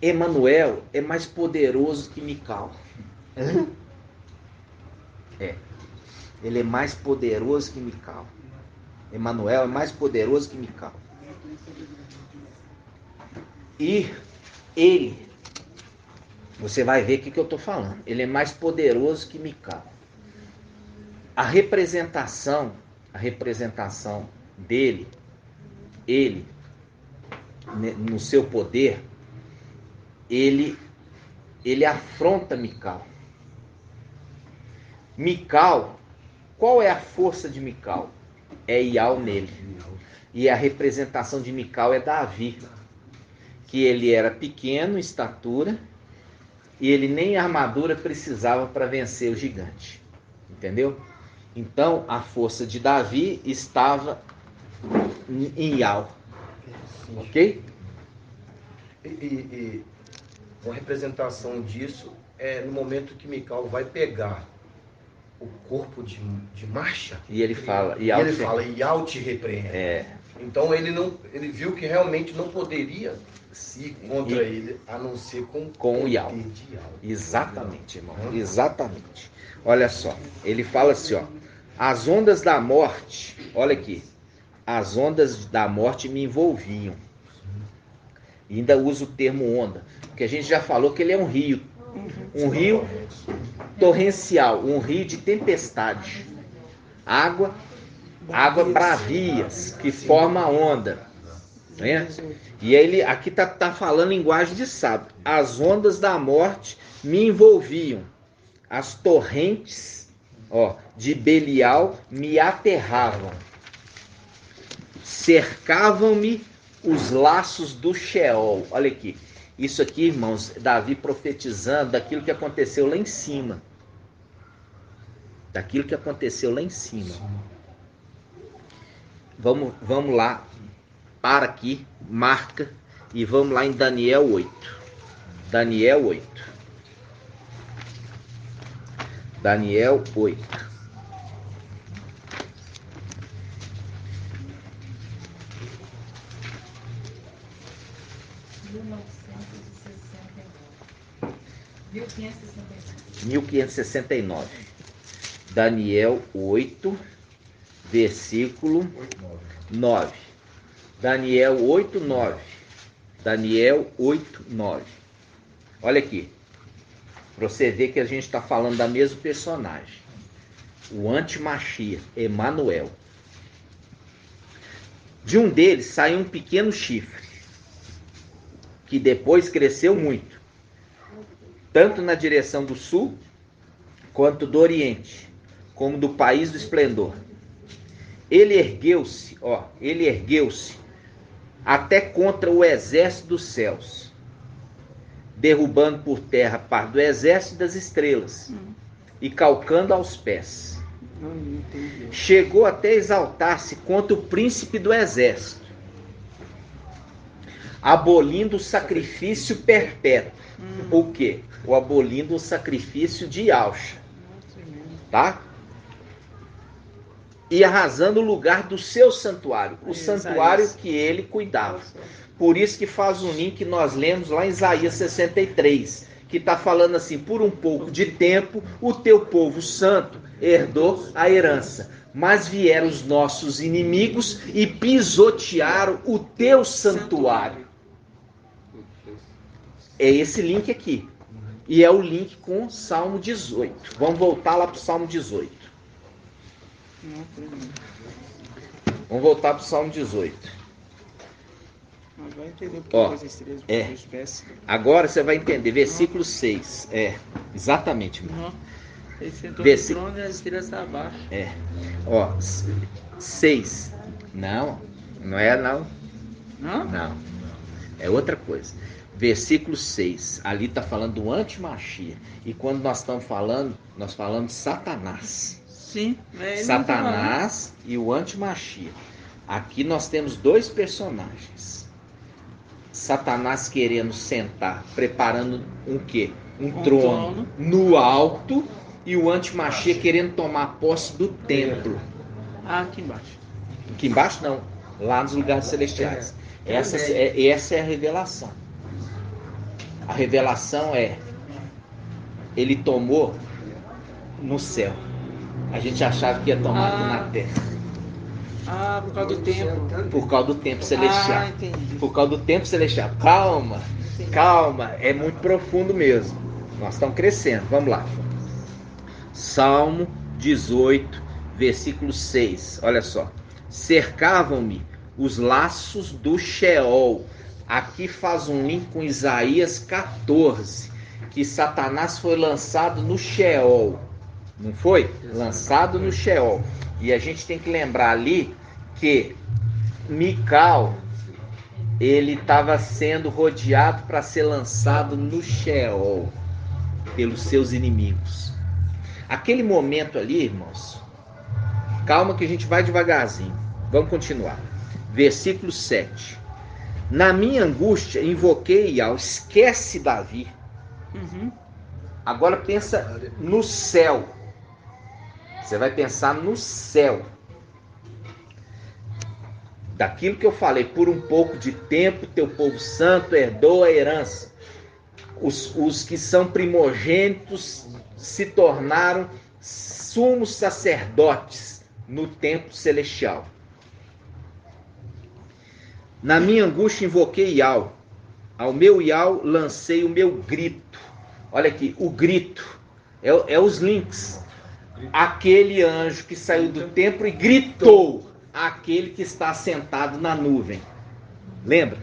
Emanuel é mais poderoso que Micael. Ele é mais poderoso que Micael. Emanuel é mais poderoso que Micael. E ele, você vai ver o que eu estou falando. Ele é mais poderoso que Micael. A representação dele, ele, no seu poder, ele afronta Micael. Micael, qual é a força de Micael? É Yahweh nele. E a representação de Micael é Davi. Que ele era pequeno em estatura e ele nem armadura precisava para vencer o gigante. Entendeu? Então, a força de Davi estava em Yahweh. Ok? E uma representação disso é no momento que Micael vai pegar o corpo de marcha. E ele fala, Yahweh te repreende. Então ele viu que realmente não poderia ir contra ele, a não ser com o Yahweh. Exatamente, irmão. Exatamente. Olha só, ele fala assim, ó. As ondas da morte, olha aqui, as ondas da morte me envolviam. E ainda uso o termo onda, porque a gente já falou que ele é um rio torrencial, um rio de tempestade. Água bravias, que forma onda. Né? E ele aqui tá falando linguagem de sábio. As ondas da morte me envolviam. As torrentes de Belial me aterravam. Cercavam-me os laços do Sheol. Olha aqui. Isso aqui, irmãos, Davi profetizando daquilo que aconteceu lá em cima. Daquilo que aconteceu lá em cima. Vamos lá. Para aqui, marca. E vamos lá em Daniel 8. Daniel 8. Daniel 8. (1569) Daniel 8, versículo 9. Daniel 8, 9. Daniel 8, 9. Olha aqui. Para você ver que a gente está falando da mesma personagem. O anti-Machia, Emanuel. De um deles saiu um pequeno chifre, que depois cresceu muito, tanto na direção do sul, quanto do oriente, como do país do esplendor. Ele ergueu-se até contra o exército dos céus, derrubando por terra parte do exército das estrelas e calcando aos pés. Chegou até exaltar-se contra o príncipe do exército, abolindo o sacrifício perpétuo. O quê? O abolindo o sacrifício de Alcha. Tá? E arrasando o lugar do seu santuário, o santuário que ele cuidava. Por isso que faz um link que nós lemos lá em Isaías 63, que está falando assim: por um pouco de tempo o teu povo santo herdou a herança, mas vieram os nossos inimigos e pisotearam o teu santuário. É esse link aqui. E é o link com o Salmo 18. Vamos voltar lá para o Salmo 18. Vamos voltar para o Salmo 18. Vai entender porque as estrelas dos pés. Agora você vai entender. Versículo 6. Exatamente. Ele sentou no trono e as estrelas estavam abaixo. 6. Não é não. Não. É outra coisa. Versículo 6. Ali está falando do anti-Machia. E quando nós estamos falando, nós falamos de Satanás. Sim. Satanás e o anti-Machia. Aqui nós temos dois personagens. Satanás querendo sentar, preparando um quê? Um trono no alto, e o anti-Machia querendo tomar posse do templo. Aqui embaixo. Aqui embaixo não, lá nos lugares celestiais. Essa é a revelação. A revelação é: ele tomou no céu. A gente achava que ia tomar aqui na terra. Por causa do tempo. Por causa do tempo celestial. Entendi. Por causa do tempo celestial. Calma, é muito profundo mesmo. Nós estamos crescendo, vamos lá. Salmo 18, versículo 6. Olha só. Cercavam-me os laços do Sheol. Aqui faz um link com Isaías 14, que Satanás foi lançado no Sheol. Não foi? Lançado no Sheol. E a gente tem que lembrar ali que Mical, ele estava sendo rodeado para ser lançado no Sheol pelos seus inimigos. Aquele momento ali, irmãos, calma que a gente vai devagarzinho. Vamos continuar. Versículo 7. Na minha angústia invoquei Yahweh. Esquece Davi. Agora pensa no céu. Você vai pensar no céu. Daquilo que eu falei: por um pouco de tempo teu povo santo herdou a herança. Os que são primogênitos se tornaram sumos sacerdotes no templo celestial. Na minha angústia invoquei Iau. Ao meu Iau lancei o meu grito. Olha aqui, o grito é os links. Aquele anjo que saiu do templo e gritou. Aquele que está sentado na nuvem. Lembra?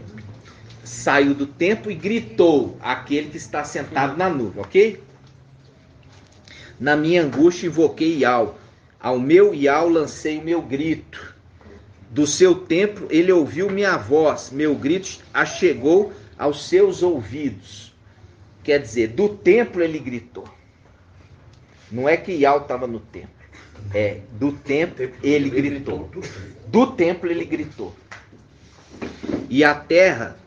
Saiu do templo e gritou. Aquele que está sentado na nuvem, ok? Na minha angústia invoquei Iau. Ao meu Iau lancei o meu grito. Do seu templo ele ouviu minha voz. Meu grito achegou aos seus ouvidos. Quer dizer, do templo ele gritou. Não é que Iau estava no templo. É, do templo ele gritou. Do templo ele gritou. E a terra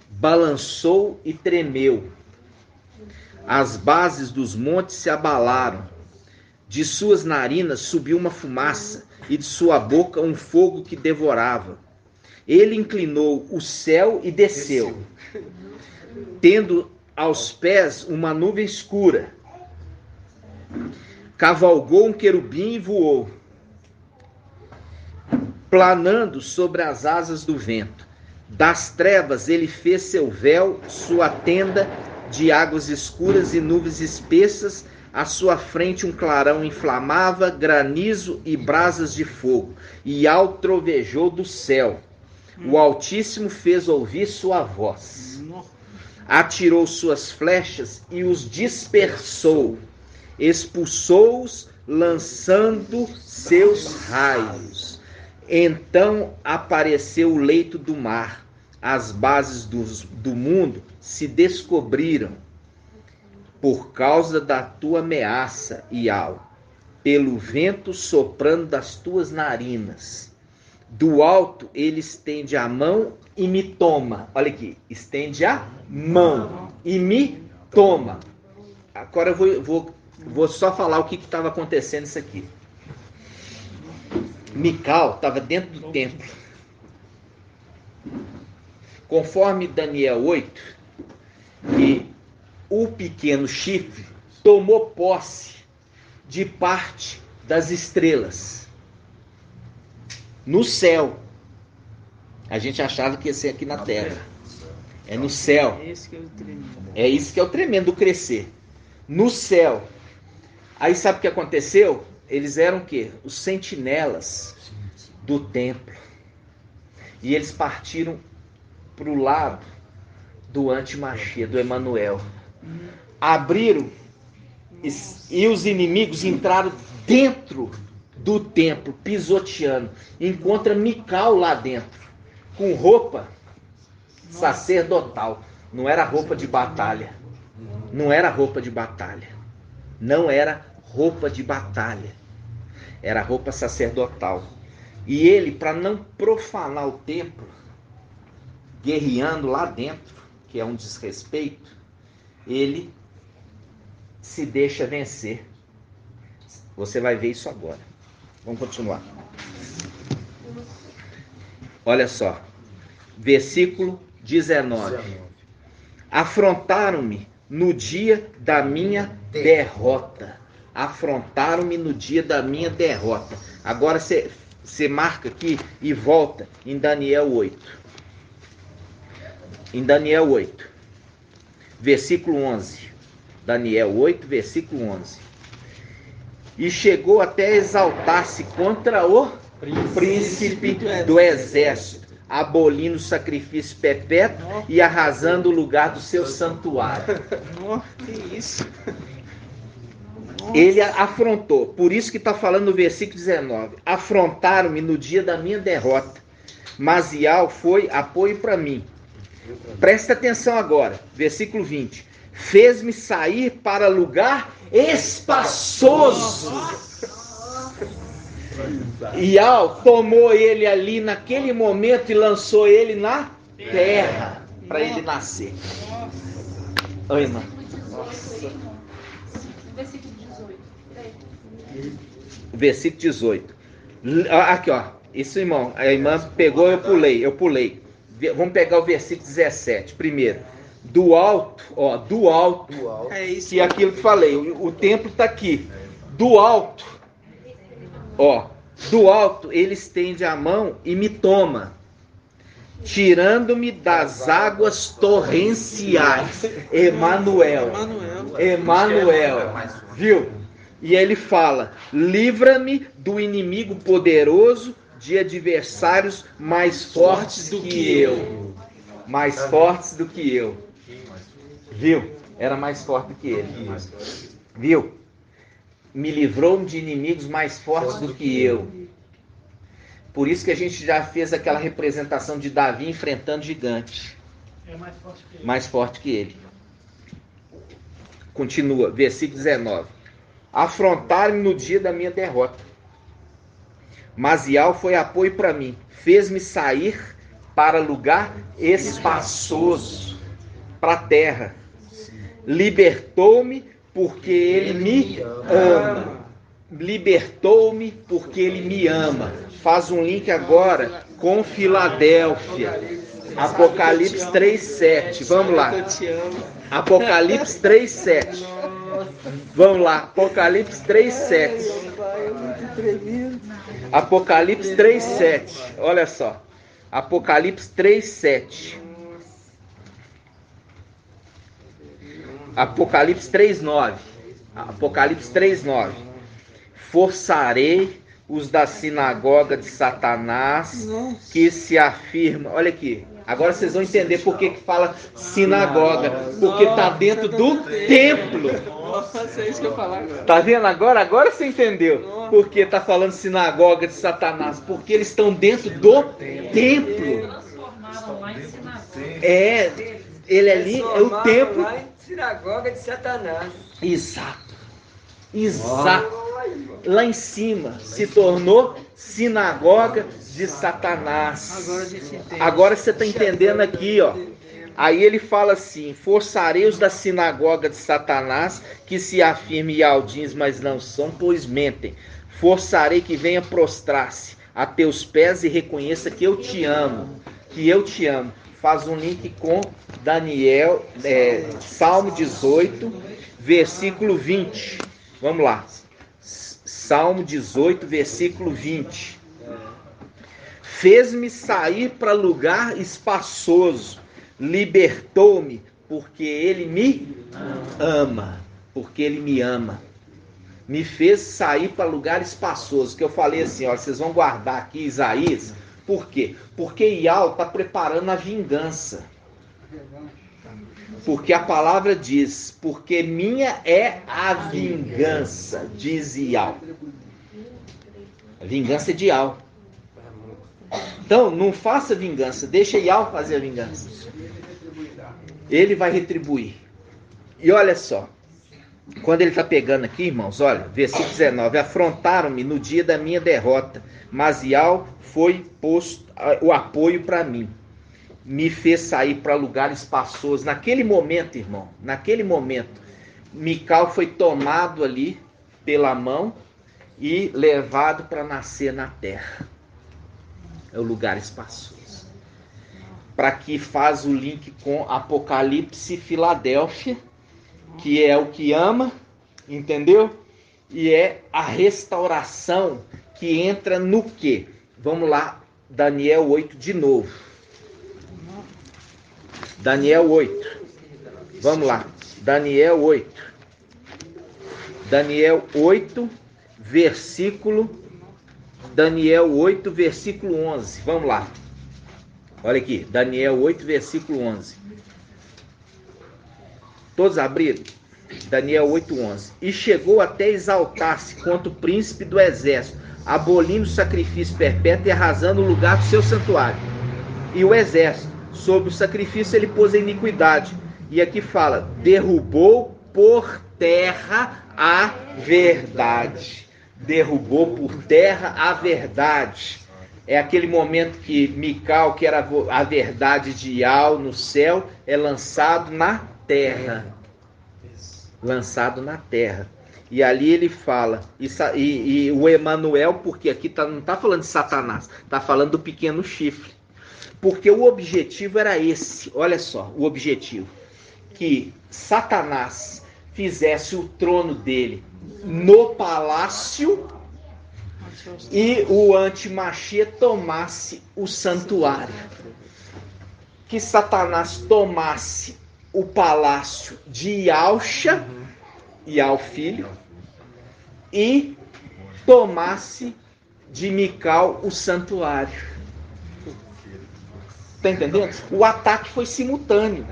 balançou e tremeu. As bases dos montes se abalaram. De suas narinas subiu uma fumaça, e de sua boca um fogo que devorava. Ele inclinou o céu e desceu, tendo aos pés uma nuvem escura. Cavalgou um querubim e voou, planando sobre as asas do vento. Das trevas ele fez seu véu, sua tenda de águas escuras e nuvens espessas. À sua frente um clarão inflamava, granizo e brasas de fogo. E Iau trovejou do céu. O Altíssimo fez ouvir sua voz. Atirou suas flechas e os dispersou. Expulsou-os, lançando seus raios. Então apareceu o leito do mar. As bases do mundo se descobriram. Por causa da tua ameaça, Iau, pelo vento soprando das tuas narinas. Do alto ele estende a mão e me toma. Olha aqui, estende a mão e me toma. Agora eu vou só falar o que estava acontecendo isso aqui. Mical estava dentro do templo. Conforme Daniel 8, e o pequeno chifre tomou posse de parte das estrelas no céu. A gente achava que ia ser aqui na terra. É no céu. É isso que é o tremendo do crescer. No céu. Aí sabe o que aconteceu? Eles eram o quê? Os sentinelas do templo. E eles partiram para o lado do antimachia, do Emanuel. Abriram e os inimigos entraram dentro do templo, pisoteando. Encontra Mical lá dentro, com roupa sacerdotal. Não era roupa de batalha. Não era roupa de batalha. Não era roupa de batalha. Era roupa sacerdotal. E ele, para não profanar o templo, guerreando lá dentro, que é um desrespeito, ele se deixa vencer. Você vai ver isso agora. Vamos continuar. Olha só. Versículo 19. Afrontaram-me no dia da minha derrota. Afrontaram-me no dia da minha derrota. Agora você marca aqui e volta em Daniel 8. Em Daniel 8. Versículo 11. Daniel 8, versículo 11. E chegou até exaltar-se contra o príncipe do exército, abolindo o sacrifício perpétuo e arrasando o lugar do seu santuário. Que isso? Ele afrontou. Por isso que está falando no versículo 19. Afrontaram-me no dia da minha derrota, mas Iau foi apoio para mim. Presta atenção agora, versículo 20. Fez-me sair para lugar espaçoso. Iau tomou ele ali naquele momento e lançou ele na terra para ele nascer. Oi, irmã. Versículo 18. Aqui, ó. Isso, irmão. A irmã pegou, eu pulei. Vamos pegar o versículo 17 primeiro. Do alto, ó, do alto. É isso. Que é aquilo que falei, o templo está aqui. Do alto Ó, do alto ele estende a mão e me toma, tirando-me das águas torrenciais. Emanuel. Viu? E ele fala: livra-me do inimigo poderoso, de adversários mais fortes do que eu. Mais fortes do que eu. Viu? Era mais forte do que ele. Viu? Me livrou de inimigos mais fortes do que eu. Por isso que a gente já fez aquela representação de Davi enfrentando gigantes. É mais forte que ele. Mais forte que ele. Continua, versículo 19. Afrontaram-me no dia da minha derrota. Masial foi apoio para mim. Fez-me sair para lugar espaçoso, para a terra. Libertou-me porque ele me ama. Libertou-me porque ele me ama. Faz um link agora com Filadélfia. Apocalipse 3:7. Vamos lá. Apocalipse 3:7. Vamos lá. Apocalipse 3:7. Apocalipse 3:7. Olha só. Apocalipse 3:7. Apocalipse 3:9. Apocalipse 3:9. Forçarei os da sinagoga de Satanás que se afirmam. Olha aqui. Agora vocês vão entender por que fala sinagoga. Porque está dentro do templo. Nossa, é isso que eu falar agora. Tá vendo agora? Agora você entendeu por que está falando sinagoga de Satanás. Porque eles estão dentro do templo. Ele ali é o templo. Lá em sinagoga de Satanás. Exato. Lá em cima se tornou sinagoga de Satanás. Agora a gente entende. Agora você está entendendo aqui, ó. Aí ele fala assim: forçarei os da sinagoga de Satanás que se afirmem Yaldins, mas não são, pois mentem. Forçarei que venha prostrar-se a teus pés e reconheça que eu te amo. Que eu te amo. Faz um link com Daniel, Salmo 18, versículo 20. Vamos lá. Salmo 18, versículo 20. Fez-me sair para lugar espaçoso. Libertou-me, porque ele me ama. Porque ele me ama. Me fez sair para lugar espaçoso. Que eu falei assim, ó, vocês vão guardar aqui Isaías. Por quê? Porque Ial está preparando a vingança. Porque a palavra diz: porque minha é a vingança, diz Ial. A vingança é de Ial. Então, não faça vingança, deixa Ial fazer a vingança. Ele vai retribuir. E olha só, quando ele está pegando aqui, irmãos, olha, versículo 19: afrontaram-me no dia da minha derrota, mas Ial foi posto o apoio para mim. Me fez sair para lugar espaçoso. Naquele momento, irmão, naquele momento, Mical foi tomado ali pela mão e levado para nascer na terra. É o lugar espaçoso. Para que faz o link com Apocalipse Filadélfia, que é o que ama, entendeu? E é a restauração que entra no quê? Vamos lá, Daniel 8 de novo. Daniel 8. Vamos lá. Daniel 8. Daniel 8, versículo 11. Vamos lá. Olha aqui. Daniel 8, versículo 11. Todos abriram? Daniel 8, 11. E chegou até exaltar-se contra o príncipe do exército, abolindo o sacrifício perpétuo e arrasando o lugar do seu santuário. E o exército, sobre o sacrifício, ele pôs a iniquidade. E aqui fala: derrubou por terra a verdade. Derrubou por terra a verdade. É aquele momento que Mical, que era a verdade de Ial no céu, é lançado na terra. Lançado na terra. E ali ele fala, e o Emanuel, porque aqui não está falando de Satanás, está falando do pequeno chifre. Porque o objetivo era esse, olha só, o objetivo. Que Satanás fizesse o trono dele no palácio e o antimachia tomasse o santuário. Que Satanás tomasse o palácio de Yalcha, Ial filho, e tomasse de Mical o santuário. Está entendendo? O ataque foi simultâneo.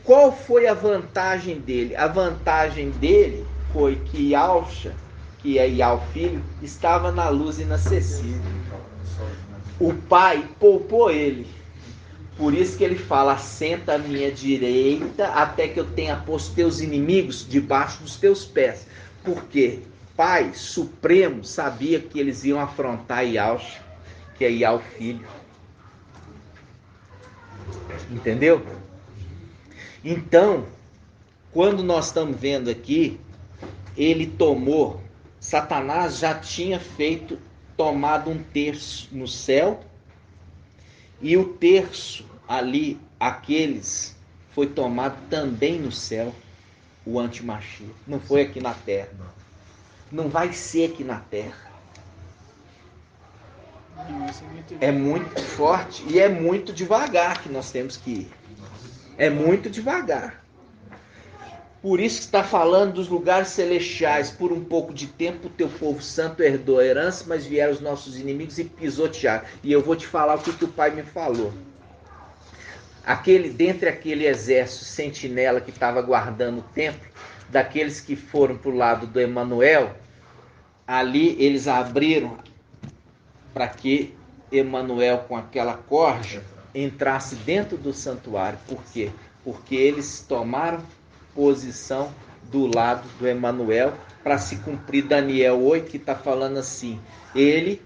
Qual foi a vantagem dele? A vantagem dele foi que Yalcha, que é Ial filho, estava na luz inacessível. O pai poupou ele. Por isso que ele fala: assenta à minha direita até que eu tenha posto teus inimigos debaixo dos teus pés. Porque Pai Supremo sabia que eles iam afrontar Yalcha, que é Ial filho. Entendeu? Então, quando nós estamos vendo aqui, ele tomou, Satanás já tinha tomado um terço no céu, e o terço ali, aqueles, foi tomado também no céu, o antimachia. Não foi aqui na terra. Não vai ser aqui na terra. É muito forte e é muito devagar que nós temos que ir. É muito devagar. Por isso que está falando dos lugares celestiais. Por um pouco de tempo o teu povo santo herdou a herança, mas vieram os nossos inimigos e pisotearam. E eu vou te falar o que o pai me falou. Dentre aquele exército sentinela que estava guardando o templo, daqueles que foram para o lado do Emanuel, ali eles abriram para que Emanuel, com aquela corja, entrasse dentro do santuário. Por quê? Porque eles tomaram posição do lado do Emanuel para se cumprir Daniel 8, que está falando assim: ele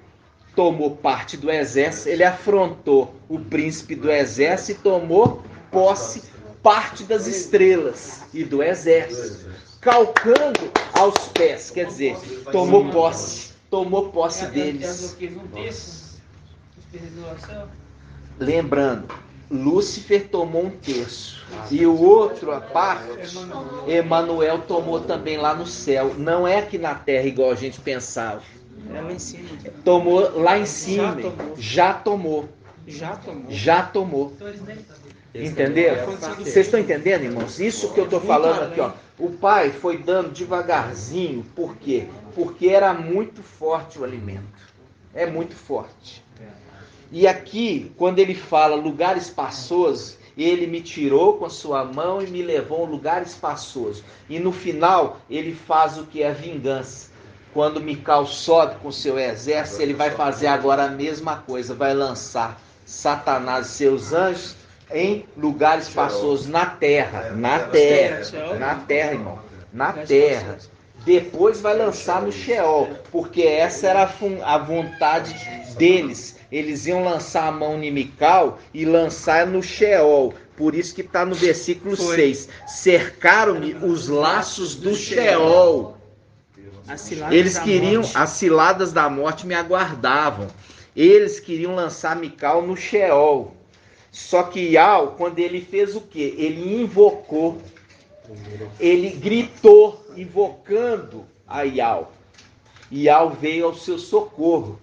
tomou parte do exército, ele afrontou o príncipe do exército e tomou posse parte das estrelas e do exército, calcando aos pés, quer dizer, tomou posse deles. Lembrando, Lúcifer tomou um terço, e o outro, a parte, Emanuel tomou também lá no céu. Não é aqui na terra igual a gente pensava. É lá em cima. Tomou lá em cima. Já tomou. Entendeu? Vocês estão entendendo, irmãos? Isso que eu estou falando aqui, ó. O pai foi dando devagarzinho. Por quê? Porque era muito forte o alimento. É muito forte. E aqui, quando ele fala lugar espaçoso, ele me tirou com a sua mão e me levou a um lugar espaçoso. E no final, ele faz o que é a vingança. Quando Mical sobe com seu exército, ele vai fazer agora a mesma coisa. Vai lançar Satanás e seus anjos em lugar espaçoso na terra. Na terra, irmão. Na terra. Depois vai lançar no Sheol, porque essa era a vontade deles. Eles iam lançar a mão em Mical e lançar no Sheol. Por isso que está no versículo 6. Cercaram-me os laços do Sheol. Eles queriam, as ciladas da morte me aguardavam. Eles queriam lançar Mical no Sheol. Só que Ial, quando ele fez o quê? Ele invocou. Ele gritou, invocando a Ial. Ial veio ao seu socorro.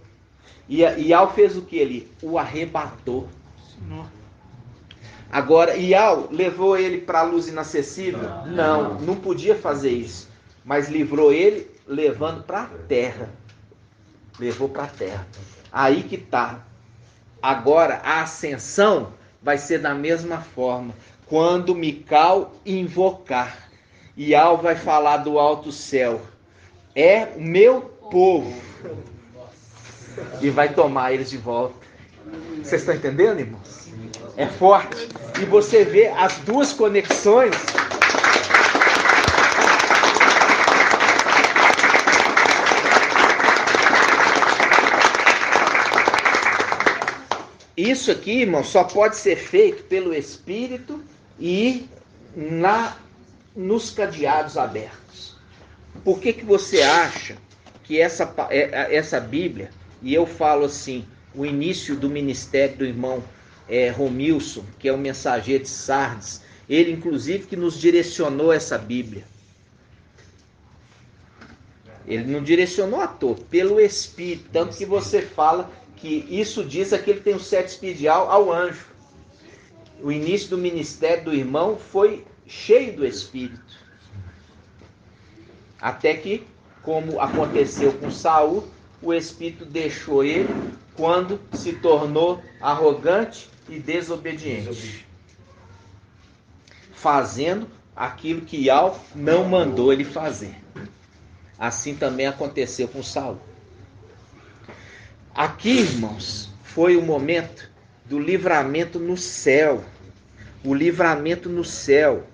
E Ial fez o que ele? O arrebatou. Agora, Ial levou ele para a luz inacessível? Não podia fazer isso. Mas livrou ele levando para a terra. Levou para a terra. Aí que está. Agora, a ascensão vai ser da mesma forma. Quando Mical invocar, Ial vai falar do alto céu: é o meu povo. E vai tomar eles de volta. Vocês estão entendendo, irmãos? É forte. E você vê as duas conexões. Isso aqui, irmão, só pode ser feito pelo Espírito e nos cadeados abertos. Por que você acha que essa Bíblia, e eu falo assim, o início do ministério do irmão Romilson, que é o mensageiro de Sardes, ele inclusive que nos direcionou essa Bíblia. Ele não direcionou à toa, pelo Espírito. Tanto que você fala que isso diz que ele tem o 7 espírito ao anjo. O início do ministério do irmão foi cheio do Espírito. Até que, como aconteceu com Saul, o Espírito deixou ele quando se tornou arrogante e desobediente. Fazendo aquilo que Yahweh não mandou ele fazer. Assim também aconteceu com Saul. Aqui, irmãos, foi o momento do livramento no céu. O livramento no céu.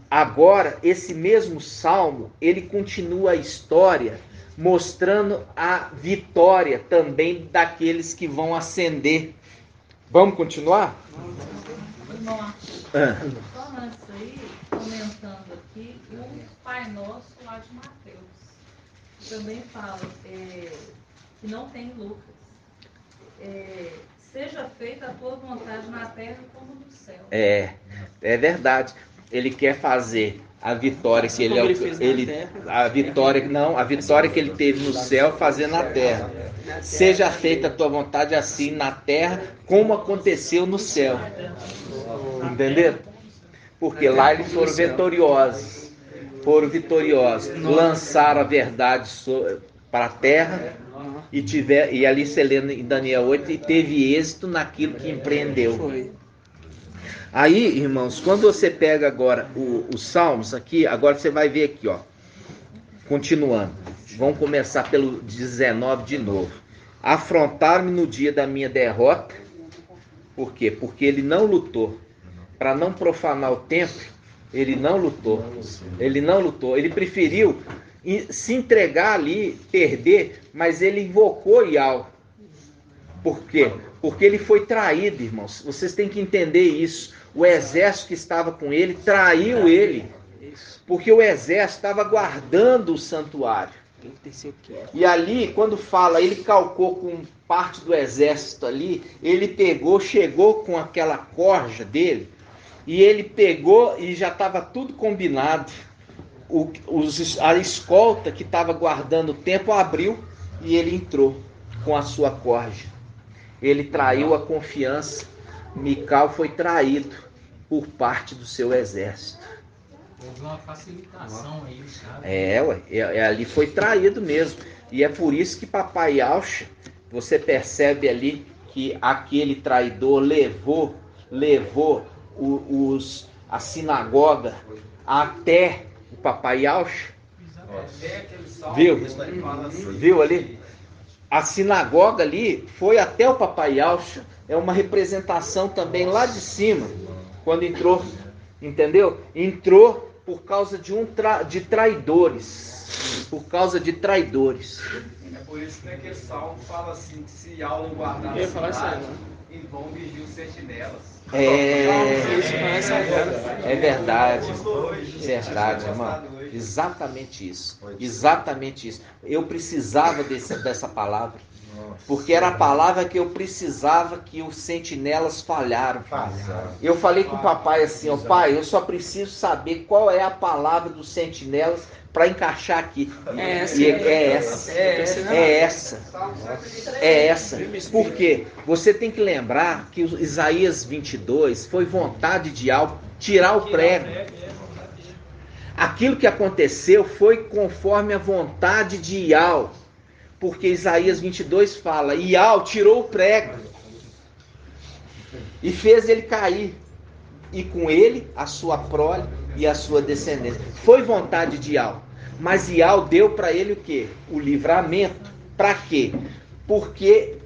Agora, esse mesmo salmo, ele continua a história, mostrando a vitória também daqueles que vão ascender. Vamos continuar? Irmão, só antes aí, comentando aqui, o Pai Nosso lá de Mateus, também fala que não tem Lucas. Seja feita a tua vontade na terra como no céu. É verdade. Ele quer fazer a vitória que a vitória que ele teve no céu, fazer na terra. Seja feita a tua vontade assim na terra, como aconteceu no céu. Entenderam? Porque lá eles foram vitoriosos. Lançaram a verdade para a terra. E ali você lê em Daniel 8, e teve êxito naquilo que empreendeu. Aí, irmãos, quando você pega agora os Salmos aqui, agora você vai ver aqui, ó. Continuando. Vamos começar pelo 19 de novo. Afrontaram-me no dia da minha derrota. Por quê? Porque ele não lutou. Para não profanar o templo, ele não lutou. Ele preferiu se entregar ali, perder, mas ele invocou Yahweh. Por quê? Porque ele foi traído, irmãos. Vocês têm que entender isso. O exército que estava com ele traiu ele. Porque o exército estava guardando o santuário. E ali, quando fala, ele calcou com parte do exército ali, ele chegou com aquela corja dele, e ele pegou e já estava tudo combinado. A escolta que estava guardando o templo abriu e ele entrou com a sua corja. Ele traiu a confiança. Mical foi traído por parte do seu exército. Houve uma facilitação aí, sabe? Ali foi traído mesmo. E é por isso que Papai Yahshua, você percebe ali que aquele traidor levou a sinagoga até o Papai Yahshua. Viu ali? A sinagoga ali foi até o Papai Yahshua. É uma representação também lá de cima. Quando entrou, entendeu? Entrou por causa de traidores. Por causa de traidores. É por isso que naquele salmo fala assim, que se Yahweh não guardar a cidade, em vão vigiam os sentinelas. É verdade, irmão. Exatamente isso. Eu precisava dessa palavra. Porque era a palavra que eu precisava, que os sentinelas falharam. Eu falei com o papai assim, ó, pai, eu só preciso saber qual é a palavra dos sentinelas para encaixar aqui. É essa. Por quê? Você tem que lembrar que o Isaías 22 foi vontade de algo tirar o prego. Aquilo que aconteceu foi conforme a vontade de Yahweh. Porque Isaías 22 fala, Yahweh tirou o prego e fez ele cair. E com ele, a sua prole e a sua descendência. Foi vontade de Yahweh. Mas Yahweh deu para ele o quê? O livramento. Para quê? Porque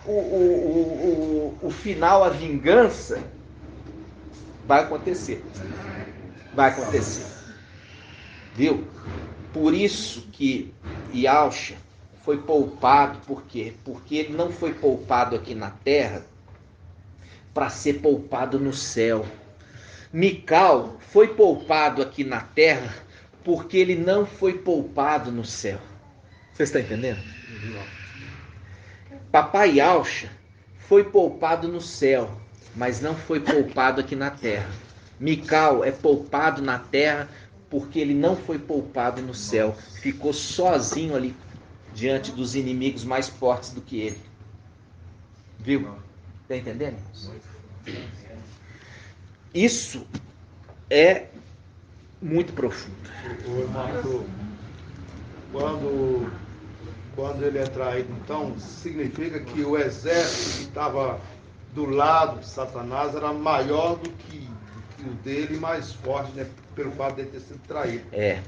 o final, a vingança, vai acontecer. Viu? Por isso que Yahshua foi poupado. Por quê? Porque ele não foi poupado aqui na terra para ser poupado no céu. Mical foi poupado aqui na terra porque ele não foi poupado no céu. Você está entendendo? Papai Yahshua foi poupado no céu, mas não foi poupado aqui na terra. Mical é poupado na terra porque ele não foi poupado no céu, ficou sozinho ali diante dos inimigos mais fortes do que ele. Viu? Está entendendo? Isso é muito profundo. Quando ele é traído, então, significa que o exército que estava do lado de Satanás era maior do que o dele, mais forte, né? Pelo fato de ele ter sido traído.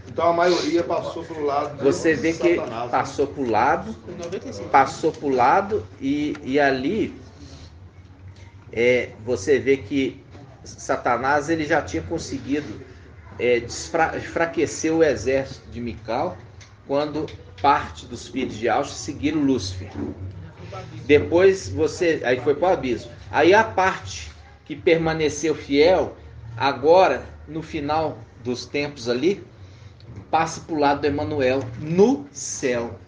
Então a maioria passou pelo lado de Você vê que Satanás, passou para o lado, e ali você vê que Satanás ele já tinha conseguido enfraquecer o exército de Mical quando parte dos filhos de Aush seguiram Lúcifer. Depois aí foi para o abismo. Aí a parte que permaneceu fiel, agora no final dos tempos ali, passa para o lado do Emanuel no céu.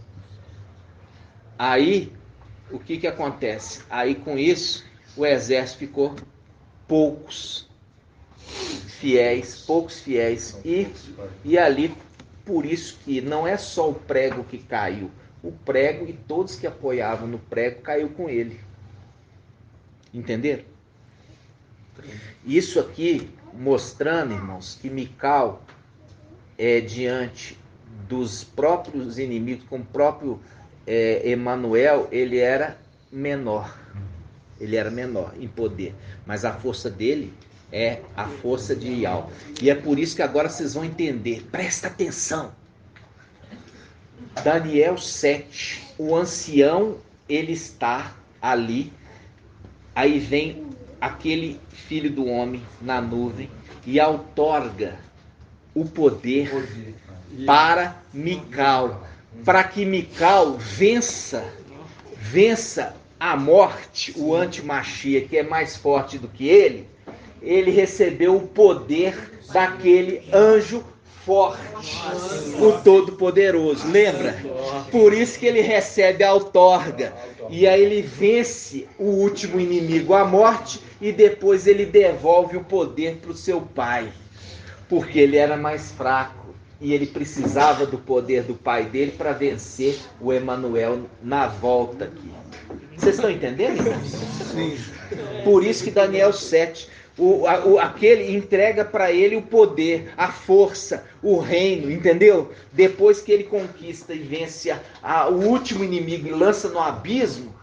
Aí o que acontece? Aí com isso o exército ficou poucos fiéis, e ali, por isso que não é só o prego que caiu, o prego e todos que apoiavam no prego caiu com ele. Entenderam? Isso aqui mostrando, irmãos, que Mical diante dos próprios inimigos, com o próprio Emanuel, ele era menor em poder, mas a força dele é a força de Ial. E é por isso que agora vocês vão entender, presta atenção. Daniel 7, o ancião, ele está ali, aí vem aquele filho do homem na nuvem e outorga o poder para Mical, para que Mical vença a morte, o anti-Machia, que é mais forte do que ele recebeu o poder daquele anjo forte, o Todo-Poderoso. Lembra? Por isso que ele recebe a outorga. E aí ele vence o último inimigo, a morte, e depois ele devolve o poder para o seu pai. Porque ele era mais fraco e ele precisava do poder do pai dele para vencer o Emanuel na volta aqui. Vocês estão entendendo, irmãos? Sim. Por isso que Daniel 7, aquele entrega para ele o poder, a força, o reino, entendeu? Depois que ele conquista e vence o último inimigo e lança no abismo,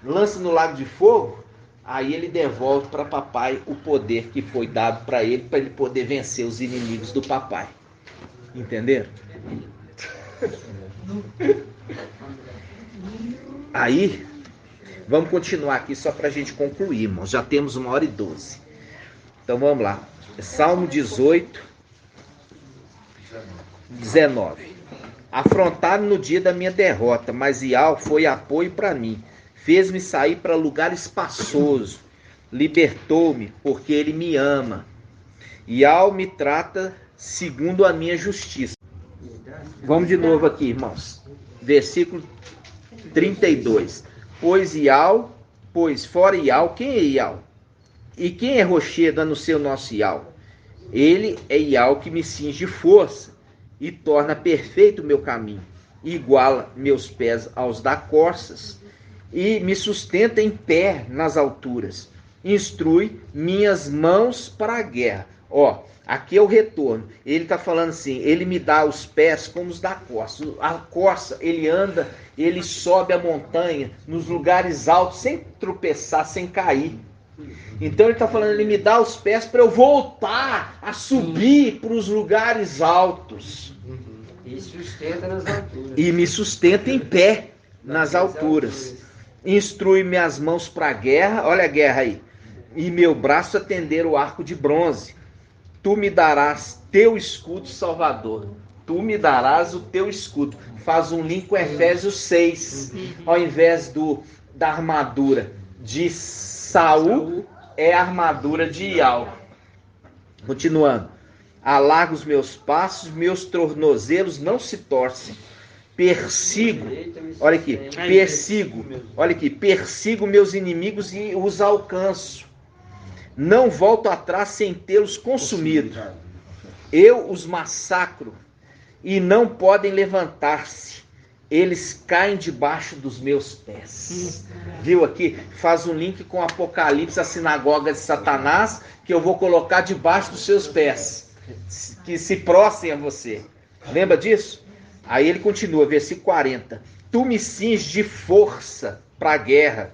lança no lago de fogo, aí ele devolve para papai o poder que foi dado para ele poder vencer os inimigos do papai. Entenderam? Aí, vamos continuar aqui só para a gente concluir, irmãos. Já temos 1h12. Então vamos lá. Salmo 18, 19. Afrontaram no dia da minha derrota, mas Ial foi apoio para mim. Fez-me sair para lugar espaçoso. Libertou-me, porque ele me ama. Ial me trata segundo a minha justiça. Vamos de novo aqui, irmãos. Versículo 32. Pois fora Ial, quem é Ial? E quem é rochedo a não ser o nosso Ial? Ele é Ial que me cinge força e torna perfeito o meu caminho, iguala meus pés aos da corças e me sustenta em pé nas alturas. Instrui minhas mãos para a guerra. Aqui é o retorno. Ele está falando assim, ele me dá os pés como os da corça. A corça, ele anda, ele sobe a montanha nos lugares altos sem tropeçar, sem cair. Então ele está falando, ele me dá os pés para eu voltar a subir para os lugares altos. E sustenta nas alturas. E me sustenta em pé nas alturas. Instrui minhas mãos para a guerra, olha a guerra aí. E meu braço a tender o arco de bronze. Tu me darás teu escudo, Salvador. Tu me darás o teu escudo. Faz um link com Efésios 6. Ao invés da armadura de Saul, é a armadura de Ial. Continuando. Alarga os meus passos, meus tornozelos não se torcem. Persigo, olha aqui, persigo meus inimigos e os alcanço. Não volto atrás sem tê-los consumido. Eu os massacro e não podem levantar-se. Eles caem debaixo dos meus pés. Viu aqui? Faz um link com Apocalipse, a sinagoga de Satanás, que eu vou colocar debaixo dos seus pés, que se prostrem a você. Lembra disso? Aí ele continua, versículo 40. Tu me cinges de força para a guerra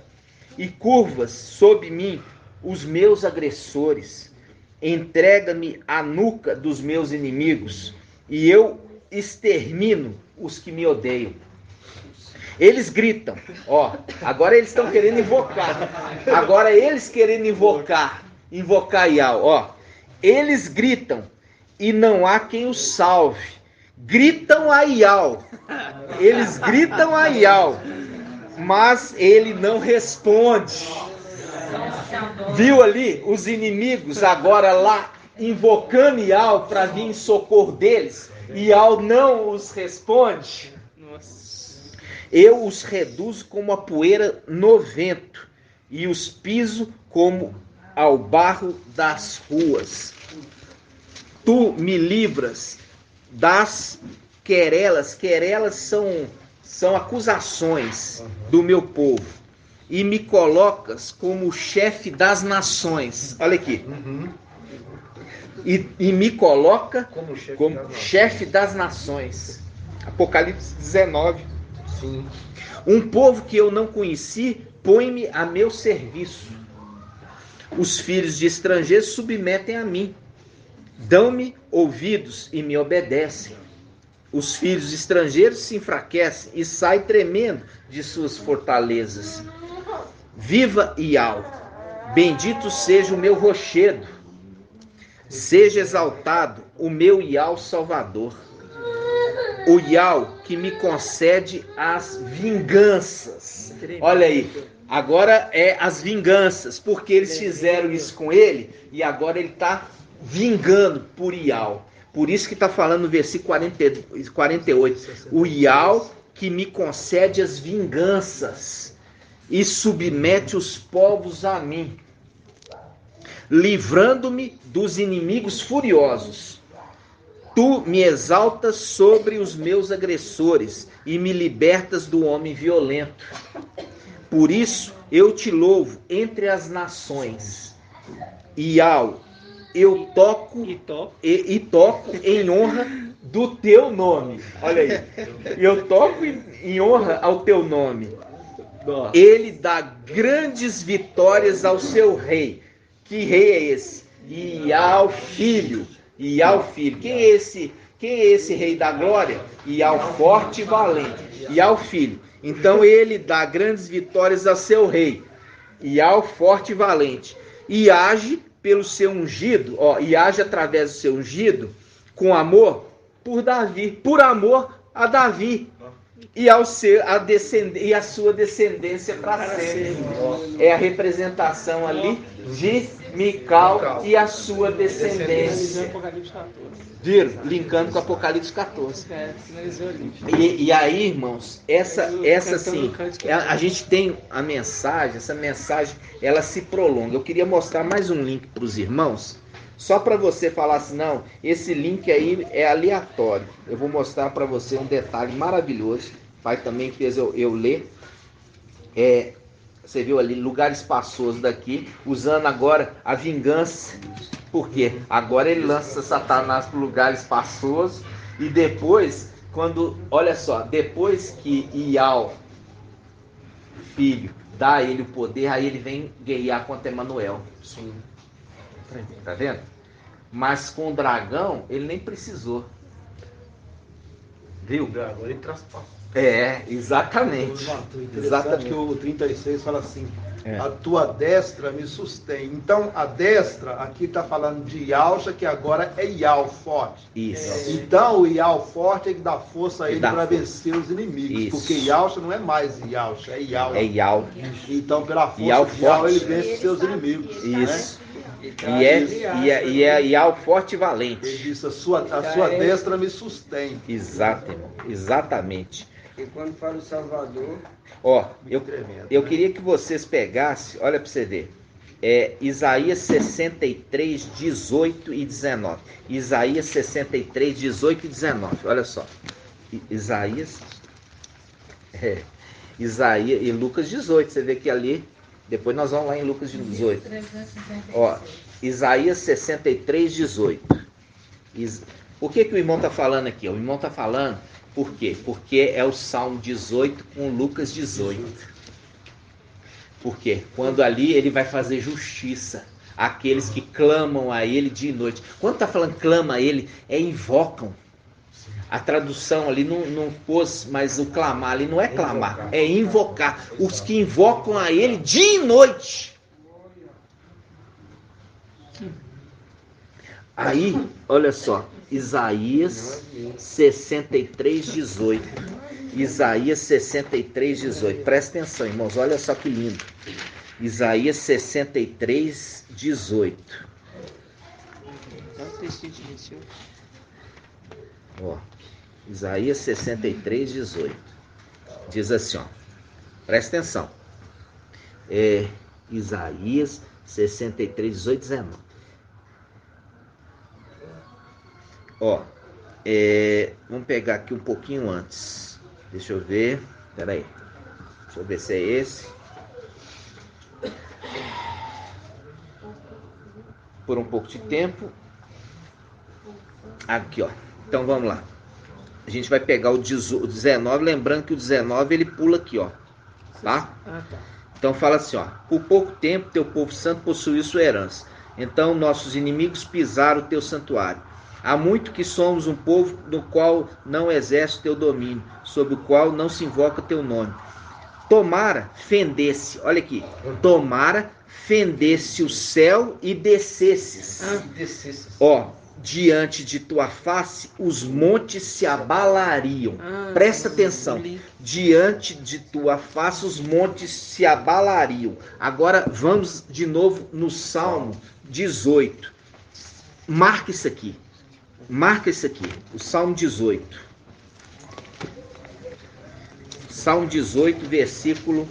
e curvas sob mim os meus agressores. Entrega-me a nuca dos meus inimigos e eu extermino os que me odeiam. Eles gritam, ó, agora eles estão querendo invocar. Agora eles querendo invocar Ial, ó. Eles gritam e não há quem os salve. Gritam a Ial. Eles gritam a Ial, mas ele não responde. Viu ali os inimigos agora lá invocando Ial para vir em socorro deles? Ial não os responde. Eu os reduzo como a poeira no vento e os piso como ao barro das ruas. Tu me livras das querelas. Querelas são acusações do meu povo. E me colocas como chefe das nações. Olha aqui. E me coloca como chefe das nações. Apocalipse 19. Sim. Um povo que eu não conheci, põe-me a meu serviço. Os filhos de estrangeiros submetem a mim. Dão-me ouvidos e me obedecem. Os filhos de estrangeiros se enfraquecem e saem tremendo de suas fortalezas. Viva Ial! Bendito seja o meu rochedo. Seja exaltado o meu Ial Salvador. O Ial que me concede as vinganças. Olha aí, agora é as vinganças, porque eles fizeram isso com ele e agora ele está vingando por Ial. Por isso que está falando no versículo 48. O Ial que me concede as vinganças e submete os povos a mim, livrando-me dos inimigos furiosos. Tu me exaltas sobre os meus agressores e me libertas do homem violento. Por isso eu te louvo entre as nações. Ial, eu toco e toco em honra do teu nome. Olha aí. Eu toco em honra ao teu nome. Ele dá grandes vitórias ao seu rei. Que rei é esse? Ial Filho. Ial Filho. Quem é esse rei da glória? Ial forte e valente. Ial Filho. Então ele dá grandes vitórias ao seu rei. Ial forte e valente. E age pelo seu ungido, ó, e age através do seu ungido com amor por Davi, por amor a Davi e ao ser e a sua descendência para sempre. É a representação ali de Mical e a sua descendência. Viram? Linkando com Apocalipse 14. E aí, irmãos, essa sim, a gente tem a mensagem, essa mensagem, ela se prolonga. Eu queria mostrar mais um link para os irmãos, só para você falar assim, não, esse link aí é aleatório. Eu vou mostrar para você um detalhe maravilhoso, pai também fez eu ler. Você viu ali, lugar espaçoso daqui, usando agora a vingança. Por quê? Agora ele lança Satanás para o lugar espaçoso. E depois, olha só, depois que Ial, filho, dá a ele o poder, aí ele vem guerrear contra Emanuel. Sim. Tá vendo? Mas com o dragão, ele nem precisou. Viu? O dragão ele traspassou. Exatamente. Exatamente que o 36 fala assim, a tua destra me sustém. Então a destra aqui está falando de Yalcha, que agora é Ial forte. Isso. Então o Ial forte é que dá força a ele para vencer os inimigos. Isso. Porque Yalcha não é mais Yalcha, é Ial. É Ial. Então pela força de Ial ele vence os seus inimigos. Isso. Né? E é Ial forte e valente. Ele disse, a sua destra me sustém. Exatamente. E quando fala o Salvador... Ó, eu queria que vocês pegassem, olha para você ver, Isaías 63, 18 e 19. Isaías 63, 18 e 19. Olha só. Isaías e Lucas 18. Você vê que ali, depois nós vamos lá em Lucas 18. Ó, Isaías 63, 18. Por que o irmão está falando aqui? O irmão está falando, por quê? Porque é o Salmo 18 com Lucas 18. Por quê? Quando ali ele vai fazer justiça àqueles que clamam a ele dia e noite. Quando está falando clama a ele, invocam. A tradução ali não pôs, mas o clamar ali não é clamar, é invocar. Os que invocam a ele dia e noite. Aí, olha só, Isaías 63, 18. Isaías 63, 18. Presta atenção, irmãos, olha só que lindo. Isaías 63, 18. Ó, Isaías 63, 18. Diz assim, ó. Presta atenção. Isaías 63, 18, 19. Ó, vamos pegar aqui um pouquinho antes. Deixa eu ver. Peraí. Deixa eu ver se é esse. Por um pouco de tempo. Aqui, ó. Então vamos lá. A gente vai pegar o 19. Lembrando que o 19 ele pula aqui, ó. Tá? Então fala assim, ó. Por pouco tempo teu povo santo possuiu sua herança. Então nossos inimigos pisaram o teu santuário. Há muito que somos um povo no qual não exerce teu domínio, sobre o qual não se invoca teu nome. Tomara fendesse, olha aqui, tomara fendesse o céu e descesses. Ó, diante de tua face os montes se abalariam. Presta atenção, diante de tua face os montes se abalariam. Agora vamos de novo no Salmo 18. Marca isso aqui. Marca isso aqui, o Salmo 18. Salmo 18, versículo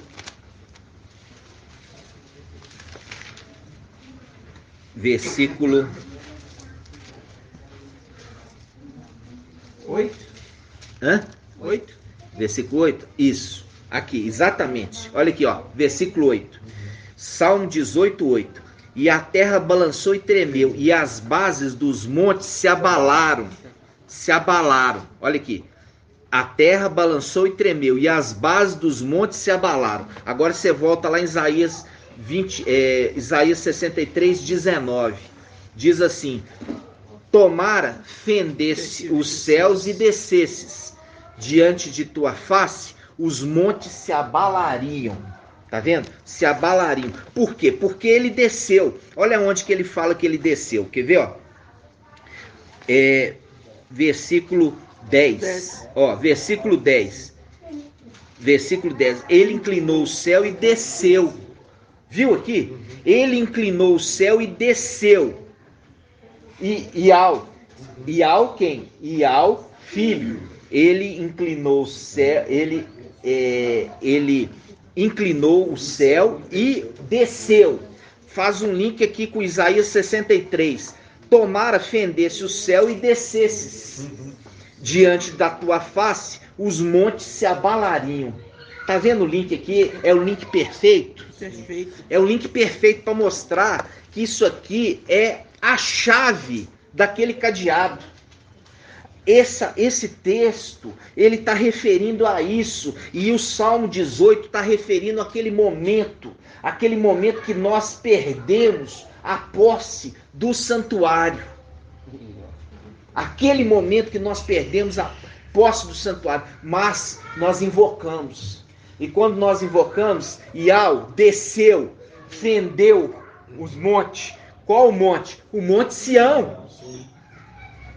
8. Hã? 8. Versículo 8? Isso. Aqui, exatamente. Olha aqui, ó. Versículo 8. Salmo 18, 8. E a terra balançou e tremeu, e as bases dos montes se abalaram. Se abalaram. Olha aqui. A terra balançou e tremeu, e as bases dos montes se abalaram. Agora você volta lá em Isaías 63, 19. Diz assim: tomara fendesse os céus e descesses. Diante de tua face, os montes se abalariam. Tá vendo? Se abalariam. Por quê? Porque ele desceu. Olha onde que ele fala que ele desceu. Quer ver, ó? Versículo 10. Ó, versículo 10. Versículo 10. Ele inclinou o céu e desceu. Viu aqui? Ele inclinou o céu e desceu. E ao quem? E ao Filho. Ele inclinou o céu, ele inclinou o céu e desceu. Faz um link aqui com Isaías 63. Tomara fendesse o céu e descesses. Diante da tua face, os montes se abalariam. Tá vendo o link aqui? É o link perfeito? Perfeito. É o link perfeito para mostrar que isso aqui é a chave daquele cadeado. Esse texto, ele está referindo a isso, e o Salmo 18 está referindo àquele momento que nós perdemos a posse do santuário. Aquele momento que nós perdemos a posse do santuário, mas nós invocamos. E quando nós invocamos, Iau desceu, fendeu os montes. Qual o monte? O Monte Sião.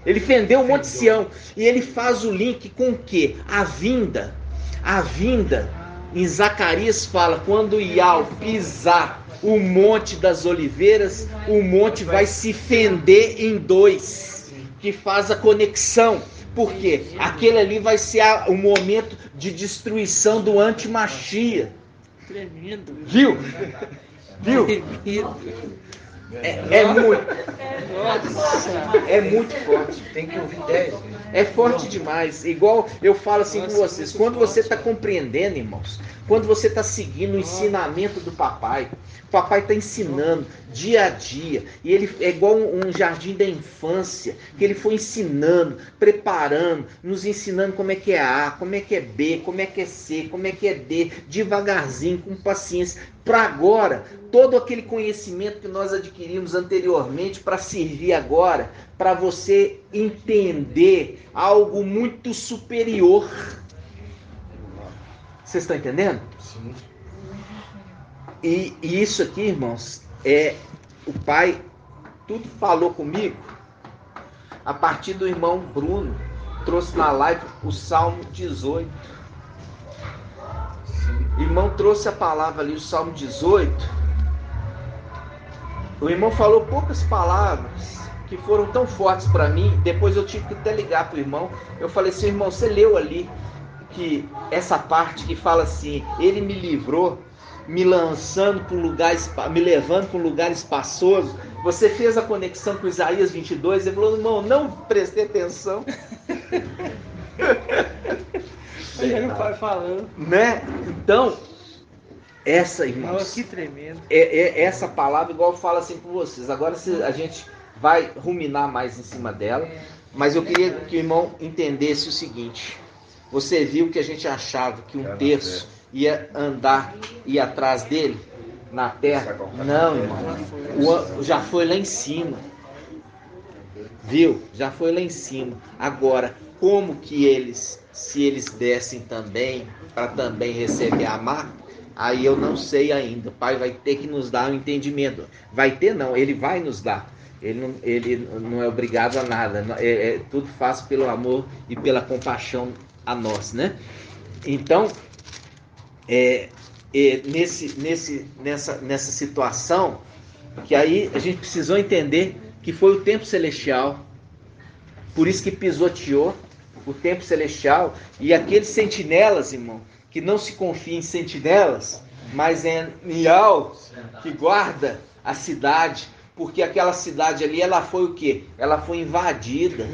Ele fendeu o Monte Sião. E ele faz o link com o quê? A vinda. A vinda. Em Zacarias fala, quando Iau pisar o Monte das Oliveiras, o monte vai se fender em dois. Que faz a conexão. Por quê? Aquele ali vai ser o momento de destruição do anti-Machia. Tremendo. Viu? Viu? É muito forte. Tem que ouvir 10. É forte demais. Igual eu falo assim com vocês. Quando você está compreendendo, irmãos, quando você está seguindo o ensinamento do papai, o papai está ensinando dia a dia. E ele é igual um jardim da infância, que ele foi ensinando, preparando, nos ensinando como é que é A, como é que é B, como é que é C, como é que é D, devagarzinho, com paciência. Para agora, todo aquele conhecimento que nós adquirimos anteriormente para servir agora, para você entender algo muito superior. Vocês estão entendendo? Sim. E isso aqui, irmãos, o pai tudo falou comigo a partir do irmão Bruno, trouxe na live o Salmo 18. O irmão trouxe a palavra ali, o Salmo 18. O irmão falou poucas palavras que foram tão fortes para mim. Depois eu tive que até ligar para o irmão. Eu falei assim, irmão, você leu ali que essa parte que fala assim, ele me livrou, me lançando para um lugar, me levando para um lugar espaçoso. Você fez a conexão com Isaías 22, ele falou, irmão, não prestei atenção. Ele não vai falando. Né? Então, essa, irmãos, Nossa, que tremendo. Essa palavra, igual eu falo assim com vocês. Agora a gente vai ruminar mais em cima dela, mas eu queria que o irmão entendesse o seguinte. Você viu que a gente achava que um terço ia atrás dele na terra? Não, irmão. Já foi lá em cima. Viu? Já foi lá em cima. Agora, como que se eles dessem também, para também receber a marca, aí eu não sei ainda. O Pai vai ter que nos dar um entendimento. Vai ter não, Ele vai nos dar. Ele não é obrigado a nada. Tudo faz pelo amor e pela compaixão a nós, né? Então, nessa situação, que aí a gente precisou entender que foi o tempo celestial, por isso que pisoteou o tempo celestial, e aqueles sentinelas, irmão, que não se confia em sentinelas, mas é Nial que guarda a cidade, porque aquela cidade ali, ela foi o quê? Ela foi invadida.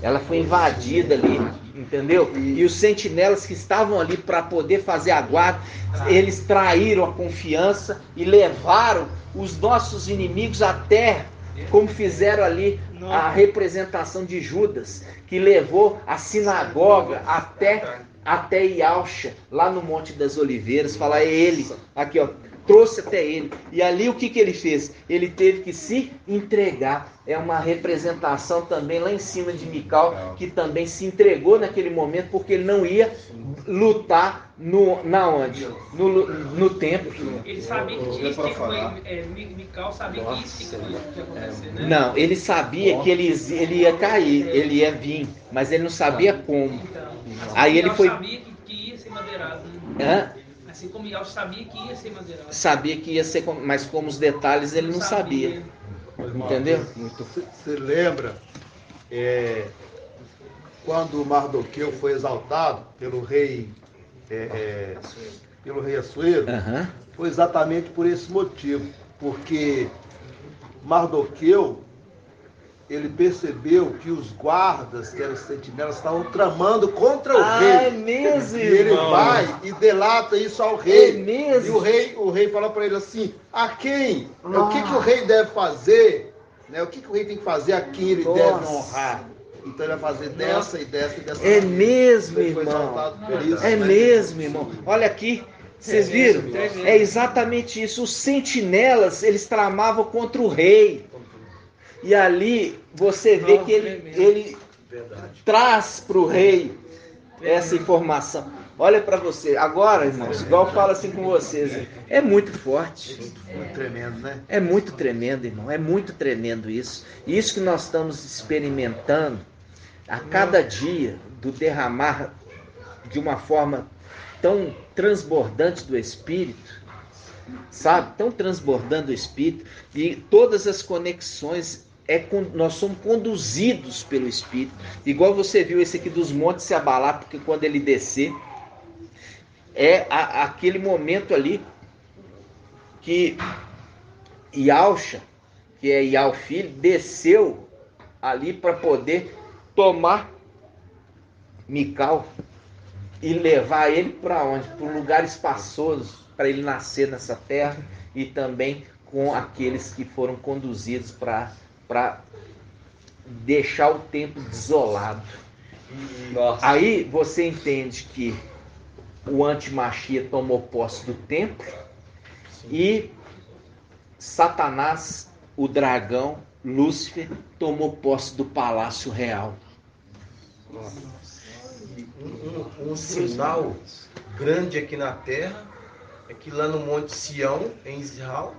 Ela foi invadida ali, entendeu? E os sentinelas que estavam ali para poder fazer a guarda, eles traíram a confiança e levaram os nossos inimigos até, como fizeram ali a representação de Judas, que levou a sinagoga até Ialcha, lá no Monte das Oliveiras. Fala, é ele, aqui ó, trouxe até ele. E ali o que ele fez? Ele teve que se entregar. É uma representação também lá em cima de Mical, que também se entregou naquele momento, porque ele não ia lutar onde? No templo. Ele sabia que tinha que Mical sabia que isso ia acontecer, né? Não, ele sabia que ele ia cair, ele ia vir, mas ele não sabia como. Aí ele foi. Sabia que ia ser madeirado. Assim como Mical sabia que ia ser madeirado. Sabia que ia ser, mas como os detalhes ele não sabia. Entendeu? Você lembra quando Mardoqueu foi exaltado pelo rei Assuero? Foi exatamente por esse motivo, porque Mardoqueu ele percebeu que os guardas, que eram os sentinelas, estavam tramando contra o rei. É mesmo, e ele vai e delata isso ao rei. É mesmo. E o rei fala para ele assim, a quem? O que o rei deve fazer? Né? O que o rei tem que fazer? A quem ele deve honrar? Então ele vai fazer dessa e dessa e dessa. É mesmo, irmão. É mesmo, irmão. Olha aqui. Vocês viram? É exatamente isso. Os sentinelas, eles tramavam contra o rei. E ali você vê que ele traz para o rei essa informação. Olha para você. Agora, irmãos, igual eu falo assim com vocês, é muito forte. Muito tremendo, né? É muito tremendo, irmão. É muito tremendo isso. E isso que nós estamos experimentando a cada dia, do derramar de uma forma tão transbordante do Espírito, sabe? Tão transbordando o Espírito, e todas as conexões, nós somos conduzidos pelo Espírito. Igual você viu esse aqui dos montes se abalar, porque quando ele descer, aquele momento ali que Ialcha, que é Ial filho, desceu ali para poder tomar Mical e levar ele para onde? Para um lugar espaçoso, para ele nascer nessa terra, e também com aqueles que foram conduzidos para deixar o templo desolado. Nossa. Aí você entende que o antimachia tomou posse do templo. Sim. E Satanás, o dragão, Lúcifer, tomou posse do palácio real. Um sinal grande aqui na terra é que lá no Monte Sião, em Israel,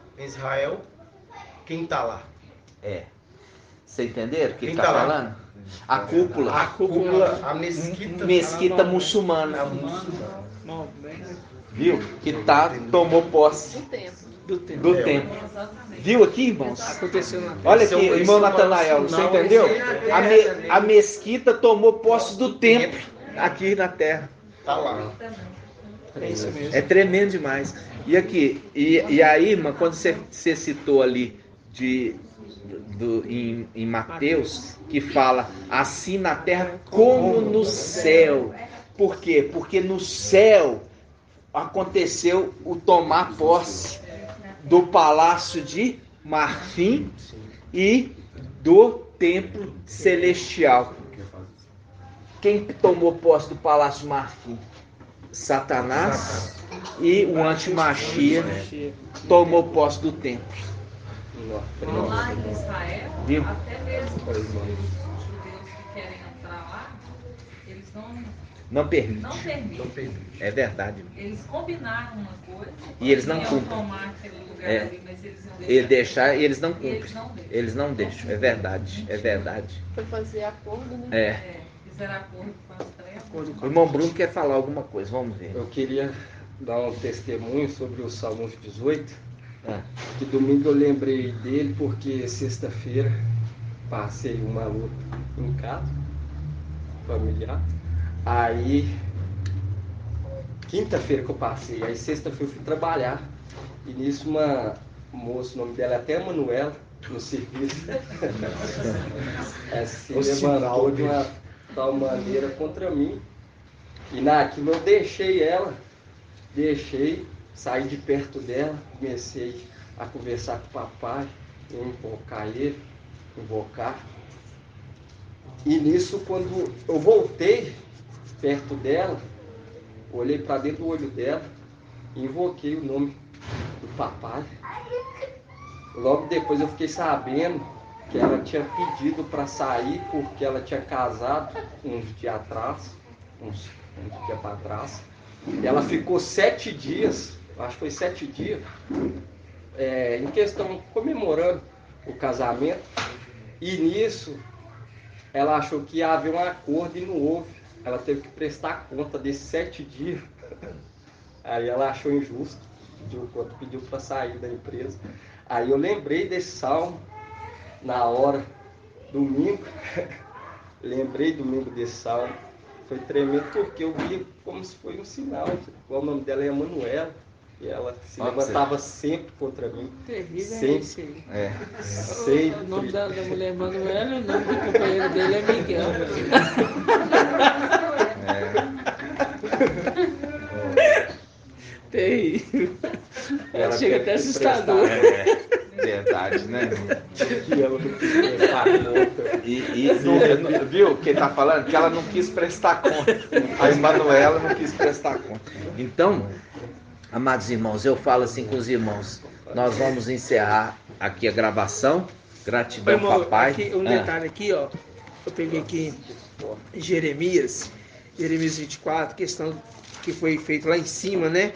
quem está lá? Você entenderam o que ele Quem está tá lá? falando? A cúpula, a mesquita muçulmana. Viu? Que tomou posse do templo. Viu aqui, irmãos? Aconteceu na terra. Olha aqui, irmão Natanael, você entendeu? A mesquita tomou posse do templo aqui na terra. Está lá. É isso mesmo. É tremendo demais. E aqui, e aí, irmã, quando você citou ali em Mateus, que fala assim na terra como no céu. Por quê? Porque no céu aconteceu o tomar posse do palácio de marfim e do templo celestial. Quem tomou posse do palácio de marfim? Satanás. E o antimachia tomou posse do templo. Lá em Israel, Viu? até mesmo os judeus que querem entrar lá, eles Não permite. não permitem. É verdade. Eles combinaram uma coisa E eles não iam cumprem. tomar aquele lugar É. ali, mas eles não Ele deixaram. deixar e eles não E cumprem. eles não deixam. Eles não deixam. É verdade. É verdade. Foi fazer acordo, né? É. Fizeram acordo com as trevas. O irmão Bruno quer falar alguma coisa. Vamos ver. Eu queria dar um testemunho sobre o Salmos 18. Ah. Que domingo eu lembrei dele porque sexta-feira passei uma luta em casa, familiar. Aí, quinta-feira que eu passei, aí sexta-feira eu fui trabalhar. E nisso uma moça, o nome dela é até Manuela, no serviço, se levantou de uma tal maneira contra mim. E naquilo eu deixei, saí de perto dela, comecei a conversar com o papai, invocar. E nisso, quando eu voltei perto dela, olhei para dentro do olho dela e invoquei o nome do papai. Logo depois eu fiquei sabendo que ela tinha pedido para sair porque ela tinha casado uns dias para trás. Ela ficou 7 dias, acho que foi 7 dias, em questão, comemorando o casamento. E nisso, ela achou que ia haver um acordo e não houve. Ela teve que prestar conta desses 7 dias. Aí ela achou injusto, pediu para sair da empresa. Aí eu lembrei desse salmo na hora, domingo. Lembrei domingo desse salmo. Foi tremendo porque eu vi como se foi um sinal. O nome dela é Manuela. E ela se levantava sempre contra mim. Terrível, sempre. Sempre. O nome da mulher é Manuela e o nome do companheiro dele é Miguel. Terrível. Ela chega até assustador. Verdade, né? Que ela não quis prestar conta. Viu o que ele tá falando? Que ela não quis prestar conta. A Emanuela não quis prestar conta. Então, amados irmãos, eu falo assim com os irmãos. Nós vamos encerrar aqui a gravação. Gratidão, irmão, papai. Aqui, detalhe aqui, ó. Eu peguei aqui Jeremias 24, questão que foi feito lá em cima, né?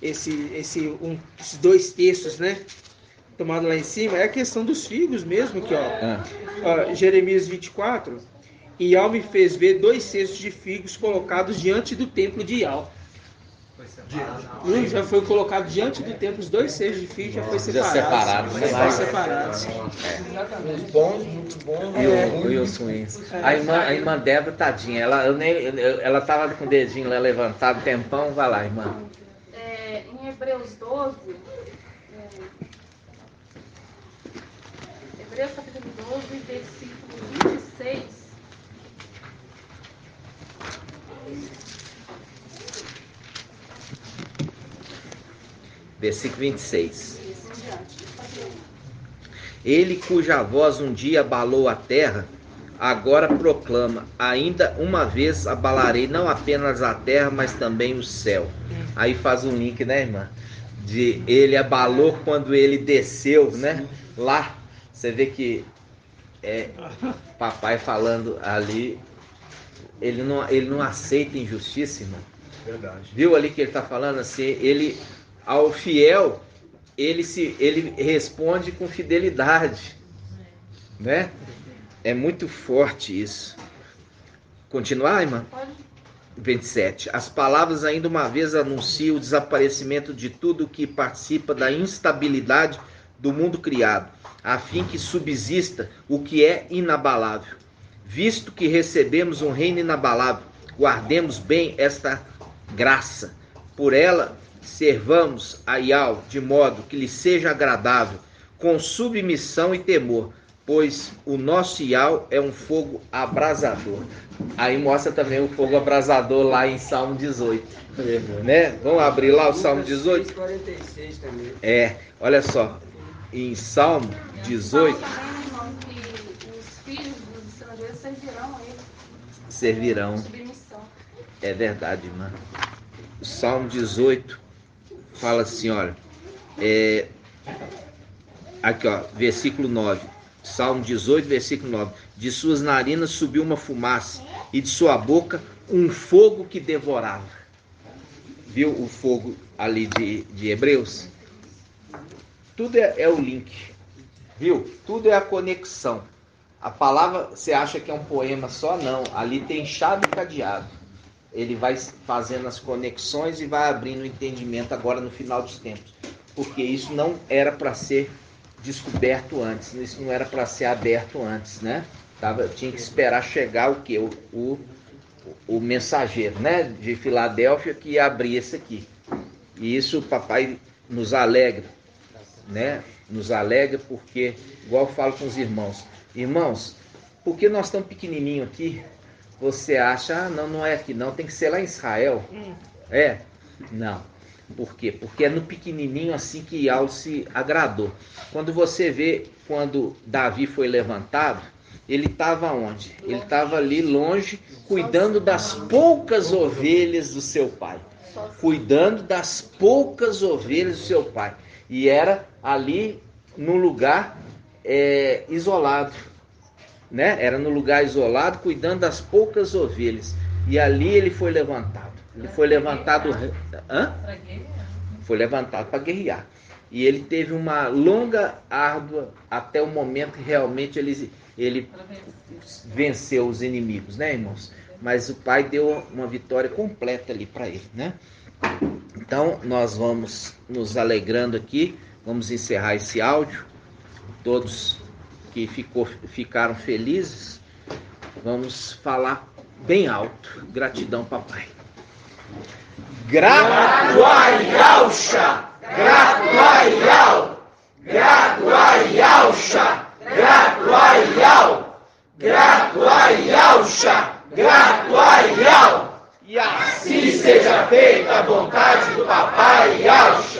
Esses 2 textos, né? Tomado lá em cima, é a questão dos figos mesmo, aqui, ó. Jeremias 24, Ial me fez ver 2 cestos de figos colocados diante do templo de Ial. Já foi colocado diante do templo, os 2 cestos de figos já foi separado. Separados. Muito bom. A irmã Débora, tadinha, ela tava com o dedinho lá levantado, tempão, vai lá, irmã. Em Hebreus 12, Hebreus capítulo 12, versículo 26. Versículo 26. Ele cuja voz um dia abalou a terra, agora proclama: ainda uma vez abalarei não apenas a terra, mas também o céu. Aí faz um link, né, irmã? De ele abalou quando ele desceu, né? Lá, você vê que papai falando ali, ele não aceita injustiça, irmão. Verdade. Viu ali que ele está falando assim, ele ao fiel, ele responde com fidelidade, né? É muito forte isso. Continuar, irmã? 27. As palavras ainda uma vez anunciam o desaparecimento de tudo que participa da instabilidade do mundo criado, a fim que subsista o que é inabalável. Visto que recebemos um reino inabalável, guardemos bem esta graça. Por ela servamos a Iau de modo que lhe seja agradável, com submissão e temor, pois o nosso Iau é um fogo abrasador. Aí mostra também o fogo abrasador lá em Salmo 18. Né? Vamos abrir lá o Salmo 18? 46 também. Olha só. Em Salmo 18. Os filhos dos estrangeiros servirão a ele. Servirão. Submissão. É verdade, irmã. O Salmo 18 fala assim, olha. Aqui, ó, versículo 9. Salmo 18, versículo 9. De suas narinas subiu uma fumaça, e de sua boca um fogo que devorava. Viu o fogo ali de Hebreus? Tudo é o link. Viu? Tudo é a conexão. A palavra, você acha que é um poema só? Não. Ali tem chave e cadeado. Ele vai fazendo as conexões e vai abrindo o entendimento agora no final dos tempos. Porque isso não era para ser descoberto antes, isso não era para ser aberto antes, né? Tinha que esperar chegar o quê? O mensageiro, né? De Filadélfia, que ia abrir esse aqui. E isso o papai nos alegra, né? Nos alegra porque, igual eu falo com os irmãos, porque nós estamos pequenininho aqui, você acha, não é aqui não, tem que ser lá em Israel. Não. Por quê? Porque é no pequenininho assim que Iau se agradou. Quando você vê, quando Davi foi levantado, ele estava onde? Ele estava ali longe, cuidando das poucas ovelhas do seu pai. Cuidando das poucas ovelhas do seu pai. E era ali num lugar isolado. Né? Era no lugar isolado, cuidando das poucas ovelhas. E ali ele foi levantado. Ele foi levantado... Foi levantado para guerrear. E ele teve uma longa, árdua, até o momento que realmente ele venceu os inimigos, né, irmãos? Mas o pai deu uma vitória completa ali para ele, né? Então, nós vamos nos alegrando aqui. Vamos encerrar esse áudio. Todos que ficaram felizes, vamos falar bem alto. Gratidão, papai. Grato a Yausha, grato a Iau, grato a Yausha, grato a Iau, grato a Yausha, grato a Iau. E assim seja feita a vontade do papai Yausha.